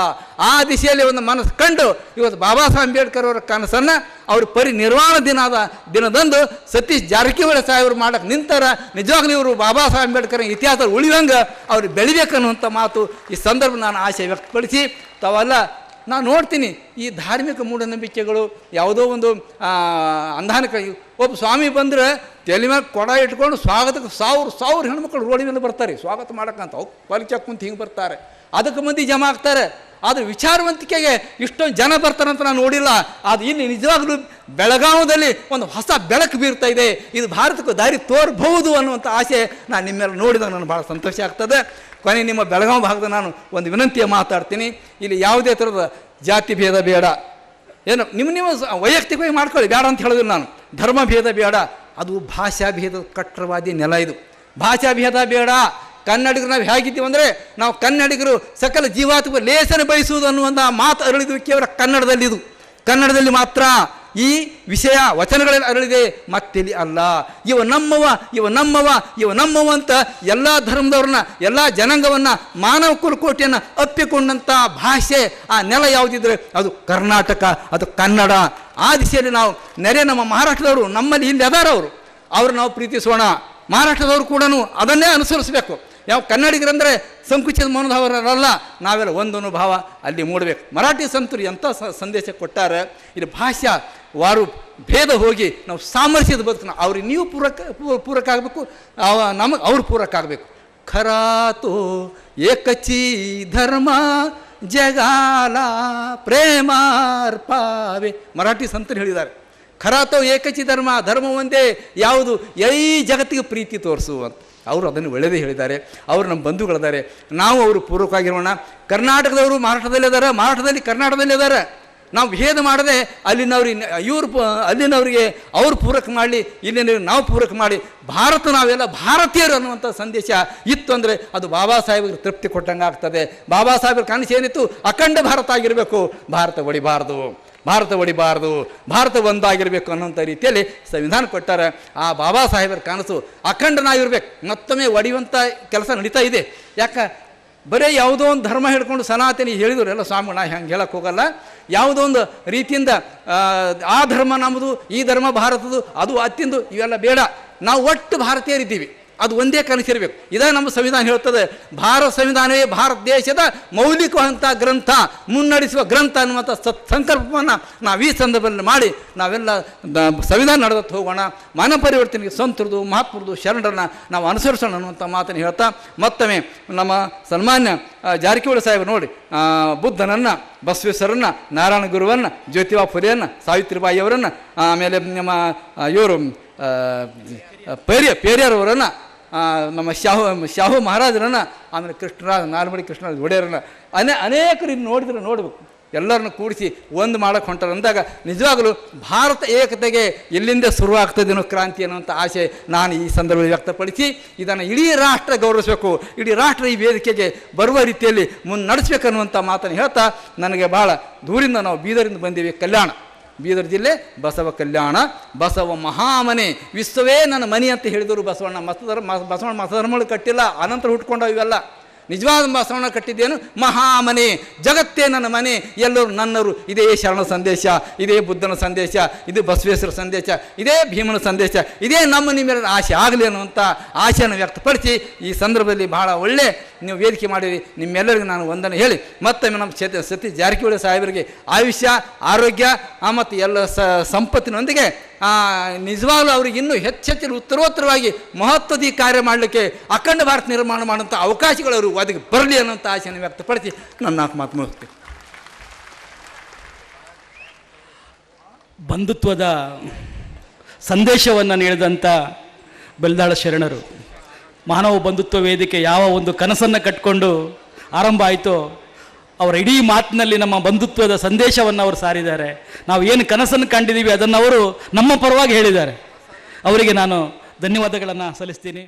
ಆ ದಿಶೆಯಲ್ಲಿ ಒಂದು ಮನಸ್ಸು ಕಂಡು ಇವತ್ತು ಬಾಬಾ ಸಾಹೇಬ್ ಅಂಬೇಡ್ಕರ್ ಅವರ ಕನಸನ್ನು ಅವರು ಪರಿನಿರ್ವಾಣ ದಿನದಂದು ಸತೀಶ್ ಜಾರಕಿಹೊಳಿ ಸಾಹೇಬರು ಮಾಡಕ್ಕೆ ನಿಂತಾರ. ನಿಜವಾಗ್ಲೂ ಇವರು ಬಾಬಾ ಸಾಹೇಬ್ ಅಂಬೇಡ್ಕರ್ ಇತಿಹಾಸ ಉಳಿದಂಗೆ ಅವ್ರು ಬೆಳಿಬೇಕನ್ನುವಂಥ ಮಾತು ಈ ಸಂದರ್ಭ ನಾನು ಆಶೆ ವ್ಯಕ್ತಪಡಿಸಿ, ತಾವೆಲ್ಲ ನಾನು ನೋಡ್ತೀನಿ ಈ ಧಾರ್ಮಿಕ ಮೂಢನಂಬಿಕೆಗಳು ಯಾವುದೋ ಒಂದು ಅಂಧಾನಕ. ಒಬ್ಬ ಸ್ವಾಮಿ ಬಂದರೆ ತಲೆ ಮೇಲೆ ಕೊಡ ಇಟ್ಕೊಂಡು ಸ್ವಾಗತಕ್ಕೆ 1000 ಹೆಣ್ಮಕ್ಳು ರೋಡಿ ಮೇಲೆ ಬರ್ತಾರೆ ಸ್ವಾಗತ ಮಾಡೋಕ್ಕಂತ. ಅವ್ರು ಪಲಿಚಕ್ಕೆ ಕುಂತು ಹಿಂಗೆ ಬರ್ತಾರೆ, ಅದಕ್ಕೆ ಮಂದಿ ಜಮಾ ಆಗ್ತಾರೆ. ಆದರೆ ವಿಚಾರವಂತಿಕೆಗೆ ಇಷ್ಟೊಂದು ಜನ ಬರ್ತಾರಂತ ನಾನು ನೋಡಿಲ್ಲ. ಅದು ಇಲ್ಲಿ ನಿಜವಾಗ್ಲೂ ಬೆಳಗಾವದಲ್ಲಿ ಒಂದು ಹೊಸ ಬೆಳಕು ಬೀರ್ತಾ ಇದೆ. ಇದು ಭಾರತಕ್ಕೂ ದಾರಿ ತೋರ್ಬಹುದು ಅನ್ನುವಂಥ ಆಸೆ ನಾನು ನಿಮ್ಮೆಲ್ಲ ನೋಡಿದಾಗ ನನಗೆ ಭಾಳ ಸಂತೋಷ ಆಗ್ತದೆ. ಕೊನೆ ನಿಮ್ಮ ಬೆಳಗಾವಿ ಭಾಗದ ನಾನು ಒಂದು ವಿನಂತಿಯ ಮಾತಾಡ್ತೀನಿ. ಇಲ್ಲಿ ಯಾವುದೇ ಥರದ ಜಾತಿ ಭೇದ ಬೇಡ, ಏನು ನಿಮ್ಮ ವೈಯಕ್ತಿಕವಾಗಿ ಮಾಡ್ಕೊಳ್ಳಿ, ಬೇಡ ಅಂತ ಹೇಳೋದಿಲ್ಲ ನಾನು. ಧರ್ಮ ಭೇದ ಬೇಡ, ಅದು ಭಾಷಾ ಭೇದದ ಕಟ್ಟರವಾದಿ ನೆಲ ಇದು. ಭಾಷಾ ಭೇದ ಬೇಡ. ಕನ್ನಡಿಗರು ನಾವು ಹೇಗಿದ್ದೀವಿ ಅಂದರೆ, ನಾವು ಕನ್ನಡಿಗರು ಸಕಲ ಜೀವಾತ್ಮ ಲೇಸನ ಬಯಸುವುದು ಅನ್ನುವಂಥ ಮಾತು ಅರಳಿದು ಕೇವಲ ಕನ್ನಡದಲ್ಲಿದು. ಕನ್ನಡದಲ್ಲಿ ಮಾತ್ರ ಈ ವಿಷಯ ವಚನಗಳಲ್ಲಿ ಅರಳಿದೆ, ಮತ್ತಿಲ್ಲಿ ಅಲ್ಲ. ಇವ ನಮ್ಮವ ಅಂತ ಎಲ್ಲ ಧರ್ಮದವ್ರನ್ನ, ಎಲ್ಲ ಜನಾಂಗವನ್ನು, ಮಾನವ ಕುಲಕೋಟಿಯನ್ನು ಅಪ್ಪಿಕೊಂಡಂಥ ಭಾಷೆ ಆ ನೆಲ ಯಾವುದಿದ್ರೆ ಅದು ಕರ್ನಾಟಕ, ಅದು ಕನ್ನಡ. ಆ ದಿಶೆಯಲ್ಲಿ ನಾವು ನಮ್ಮ ಮಹಾರಾಷ್ಟ್ರದವರು ನಮ್ಮಲ್ಲಿ ಇಲ್ಲಿ ಅದಾರವರು, ಅವ್ರು ನಾವು ಪ್ರೀತಿಸೋಣ. ಮಹಾರಾಷ್ಟ್ರದವರು ಕೂಡ ಅದನ್ನೇ ಅನುಸರಿಸಬೇಕು. ಯಾವ ಕನ್ನಡಿಗರಂದರೆ ಸಂಕುಚಿತ ಮನೋಭಾವರಲ್ಲ, ನಾವೆಲ್ಲ ಒಂದೊಂದು ಭಾವ ಅಲ್ಲಿ ಮೂಡಬೇಕು. ಮರಾಠಿ ಸಂತರು ಎಂಥ ಸಂದೇಶ ಕೊಟ್ಟಾರೆ. ಇಲ್ಲಿ ಭಾಷಾ ವಾರು ಭೇದ ಹೋಗಿ ನಾವು ಸಾಮರಸ್ಯದ ಬದುಕು, ಅವ್ರಿಗೆ ನೀವು ಪೂರಕ ಆಗಬೇಕು, ನಮಗೆ ಅವ್ರು ಪೂರಕ ಆಗಬೇಕು. ಖರಾತೋ ಏಕಚಿ ಧರ್ಮ ಜಗಾಲ ಪ್ರೇಮಾರ್ಪಾವೆ, ಮರಾಠಿ ಸಂತರು ಹೇಳಿದ್ದಾರೆ. ಖರಾತೋ ಏಕಚಿ ಧರ್ಮ ಒಂದೇ, ಯಾವುದು ಈ ಜಗತ್ತಿಗೆ ಪ್ರೀತಿ ತೋರಿಸು ಅಂತ. ಅವರು ಅದನ್ನು ಒಳ್ಳೆಯದೇ ಹೇಳಿದ್ದಾರೆ. ಅವರು ನಮ್ಮ ಬಂಧುಗಳಿದ್ದಾರೆ, ನಾವು ಅವರು ಪೂರ್ವಕವಾಗಿರೋಣ. ಕರ್ನಾಟಕದವರು ಮರಾಠದಲ್ಲಿ ಕರ್ನಾಟಕದಲ್ಲಿ ಇದ್ದಾರೆ. ನಾವು ಭೇದ ಮಾಡದೆ ಅಲ್ಲಿನವರಿಗೆ ಅವ್ರು ಪೂರಕ ಮಾಡಲಿ, ಇಲ್ಲಿನವ್ರಿಗೆ ನಾವು ಪೂರಕ ಮಾಡಿ, ಭಾರತ ನಾವೆಲ್ಲ ಭಾರತೀಯರು ಅನ್ನುವಂಥ ಸಂದೇಶ ಇತ್ತು ಅಂದರೆ ಅದು ಬಾಬಾ ಸಾಹೇಬ್ರಿಗೆ ತೃಪ್ತಿ ಕೊಟ್ಟಂಗೆ ಆಗ್ತದೆ. ಬಾಬಾ ಸಾಹೇಬ್ರ ಕನಸು ಏನಿತ್ತು, ಅಖಂಡ ಭಾರತ ಆಗಿರಬೇಕು, ಭಾರತ ಒಡಿಬಾರ್ದು, ಭಾರತ ಒಂದಾಗಿರಬೇಕು ಅನ್ನೋಂಥ ರೀತಿಯಲ್ಲಿ ಸಂವಿಧಾನ ಕೊಟ್ಟಾರೆ. ಆ ಬಾಬಾ ಸಾಹೇಬರ ಕನಸು ಅಖಂಡನಾಗಿರ್ಬೇಕು. ಮತ್ತೊಮ್ಮೆ ಒಡೆಯುವಂಥ ಕೆಲಸ ನಡೀತಾ ಇದೆ. ಯಾಕೆ ಬರೀ ಯಾವುದೋ ಒಂದು ಧರ್ಮ ಹಿಡ್ಕೊಂಡು ಸನಾತನಿ ಹೇಳಿದ್ರು ಎಲ್ಲ ಸ್ವಾಮಿ, ನಾ ಹಂಗೆ ಹೇಳಕ್ಕೆ ಹೋಗಲ್ಲ. ಯಾವುದೋ ಒಂದು ರೀತಿಯಿಂದ ಆ ಧರ್ಮ ನಮ್ಮದು, ಈ ಧರ್ಮ ಭಾರತದ್ದು, ಅದು ಅತ್ತಿಂದು, ಇವೆಲ್ಲ ಬೇಡ. ನಾವು ಒಟ್ಟು ಭಾರತೀಯರಿದ್ದೀವಿ. ಅದು ಒಂದೇ ಕನಸಿರಬೇಕು. ಇದೇ ನಮ್ಮ ಸಂವಿಧಾನ ಹೇಳ್ತದೆ. ಭಾರತ ಸಂವಿಧಾನವೇ ಭಾರತ ದೇಶದ ಮೌಲಿಕವಾದಂಥ ಗ್ರಂಥ, ಮುನ್ನಡೆಸುವ ಗ್ರಂಥ ಅನ್ನುವಂಥ ಸಂಕಲ್ಪವನ್ನು ನಾವು ಈ ಸಂದರ್ಭದಲ್ಲಿ ಮಾಡಿ ನಾವೆಲ್ಲ ಸಂವಿಧಾನ ನಡೆದತ್ತು ಹೋಗೋಣ. ಮನ ಪರಿವರ್ತನೆಗೆ ಸಂತರದು ಮಹಾತ್ಮರದು ಶರಣರನ್ನು ನಾವು ಅನುಸರಿಸೋಣ ಅನ್ನುವಂಥ ಮಾತನ್ನು ಹೇಳ್ತಾ ಮತ್ತೊಮ್ಮೆ ನಮ್ಮ ಸನ್ಮಾನ್ಯ ಜಾರಕಿಹೊಳಿ ಸಾಹೇಬರು ನೋಡಿ ಬುದ್ಧನನ್ನು, ಬಸವೇಶ್ವರನ್ನು, ನಾರಾಯಣ ಗುರುವನ್ನು, ಜ್ಯೋತಿಬಾ ಫುಲೆಯನ್ನು, ಸಾವಿತ್ರಿಬಾಯಿಯವರನ್ನು, ಆಮೇಲೆ ನಮ್ಮ ಇವರು ಪೇರಿಯರವರನ್ನು, ನಮ್ಮ ಶಾಹು ಮಹಾರಾಜರನ್ನು, ಆಮೇಲೆ ಕೃಷ್ಣರಾಜ ನಾಲ್ಮಡಿ ಕೃಷ್ಣರಾಜ ಒಡೆಯರನ್ನು ಅನೇಕರು ಇನ್ನು ನೋಡಿದ್ರೆ ನೋಡಬೇಕು. ಎಲ್ಲರನ್ನು ಕೂಡಿಸಿ ಒಂದು ಮಾಡೋಕ್ಕೆ ಹೊಂಟಾರೆ ಅಂದಾಗ ನಿಜವಾಗಲೂ ಭಾರತ ಏಕತೆಗೆ ಎಲ್ಲಿಂದ ಶುರುವಾಗ್ತದೇನೋ ಕ್ರಾಂತಿ ಅನ್ನುವಂಥ ಆಸೆ ನಾನು ಈ ಸಂದರ್ಭದಲ್ಲಿ ವ್ಯಕ್ತಪಡಿಸಿ ಇದನ್ನು ಇಡೀ ರಾಷ್ಟ್ರ ಗೌರವಿಸಬೇಕು, ಇಡೀ ರಾಷ್ಟ್ರ ಈ ವೇದಿಕೆಗೆ ಬರುವ ರೀತಿಯಲ್ಲಿ ಮುನ್ನಡೆಸಬೇಕನ್ನುವಂಥ ಮಾತನ್ನು ಹೇಳ್ತಾ ನನಗೆ ಭಾಳ ದೂರಿಂದ ನಾವು ಬೀದರಿಂದ ಬಂದೀವಿ. ಕಲ್ಯಾಣ ಬೀದರ್ ಜಿಲ್ಲೆ ಬಸವ ಕಲ್ಯಾಣ, ಬಸವ ಮಹಾಮನೆ, ವಿಶ್ವವೇ ನನ್ನ ಮನೆ ಅಂತ ಹೇಳಿದರು ಬಸವಣ್ಣ. ಬಸವಣ್ಣ ಮತಧರ್ಮಗಳು ಕಟ್ಟಿಲ್ಲ, ಅನಂತರ ಹುಟ್ಕೊಂಡವು ಇವೆಲ್ಲ. ನಿಜವಾದ ಬಸವಣ್ಣ ಕಟ್ಟಿದ್ದೇನು ಮಹಾಮನೆ, ಜಗತ್ತೇ ನನ್ನ ಮನೆ, ಎಲ್ಲರೂ ನನ್ನರು. ಇದೇ ಶರಣ ಸಂದೇಶ, ಇದೇ ಬುದ್ಧನ ಸಂದೇಶ, ಇದು ಬಸವೇಶ್ವರ ಸಂದೇಶ, ಇದೇ ಭೀಮನ ಸಂದೇಶ, ಇದೇ ನಮ್ಮ ನಿಮ್ಮೆಲ್ಲರ ಆಸೆ ಆಗಲಿ ಅನ್ನುವಂಥ ಆಸೆಯನ್ನು ವ್ಯಕ್ತಪಡಿಸಿ ಈ ಸಂದರ್ಭದಲ್ಲಿ ಬಹಳ ಒಳ್ಳೆ ನೀವು ವೇದಿಕೆ ಮಾಡಿರಿ. ನಿಮ್ಮೆಲ್ಲರಿಗೂ ನಾನು ವಂದನೆ ಹೇಳಿ ಮತ್ತೊಮ್ಮೆ ನಮ್ಮ ಸತೀಶ್ ಜಾರಕಿಹೊಳಿ ಸಾಹೇಬರಿಗೆ ಆಯುಷ್ಯ, ಆರೋಗ್ಯ ಮತ್ತು ಎಲ್ಲ ಸಂಪತ್ತಿನೊಂದಿಗೆ ನಿಜವಾಗ್ಲೂ ಅವ್ರಿಗೆ ಇನ್ನೂ ಹೆಚ್ಚೆಚ್ಚು ಉತ್ತರೋತ್ತರವಾಗಿ ಮಹತ್ವದ ಈ ಕಾರ್ಯ ಮಾಡಲಿಕ್ಕೆ ಅಖಂಡ ಭಾರತ ನಿರ್ಮಾಣ ಮಾಡುವಂಥ ಅವಕಾಶಗಳು ಅವರು ಒದಗಿ ಬರಲಿ ಅನ್ನೋಂಥ ಆಸೆಯನ್ನು ವ್ಯಕ್ತಪಡಿಸಿ ನನ್ನ ಮಾತು ಮುಗಿಸ್ತೀನಿ. ಬಂಧುತ್ವದ ಸಂದೇಶವನ್ನು ನೀಡಿದಂಥ ಬೆಲ್ದಾಳ ಶರಣರು, ಮಾನವ ಬಂಧುತ್ವ ವೇದಿಕೆ ಯಾವ ಒಂದು ಕನಸನ್ನು ಕಟ್ಟಿಕೊಂಡು ಆರಂಭ ಆಯಿತೋ ಅವರ ಇಡೀ ಮಾತಿನಲ್ಲಿ ನಮ್ಮ ಬಂಧುತ್ವದ ಸಂದೇಶವನ್ನು ಅವರು ಸಾರಿದ್ದಾರೆ. ನಾವು ಏನು ಕನಸನ್ನು ಕಂಡಿದ್ದೀವಿ ಅದನ್ನು ಅವರು ನಮ್ಮ ಪರವಾಗಿ ಹೇಳಿದ್ದಾರೆ. ಅವರಿಗೆ ನಾನು ಧನ್ಯವಾದಗಳನ್ನು ಸಲ್ಲಿಸ್ತೀನಿ.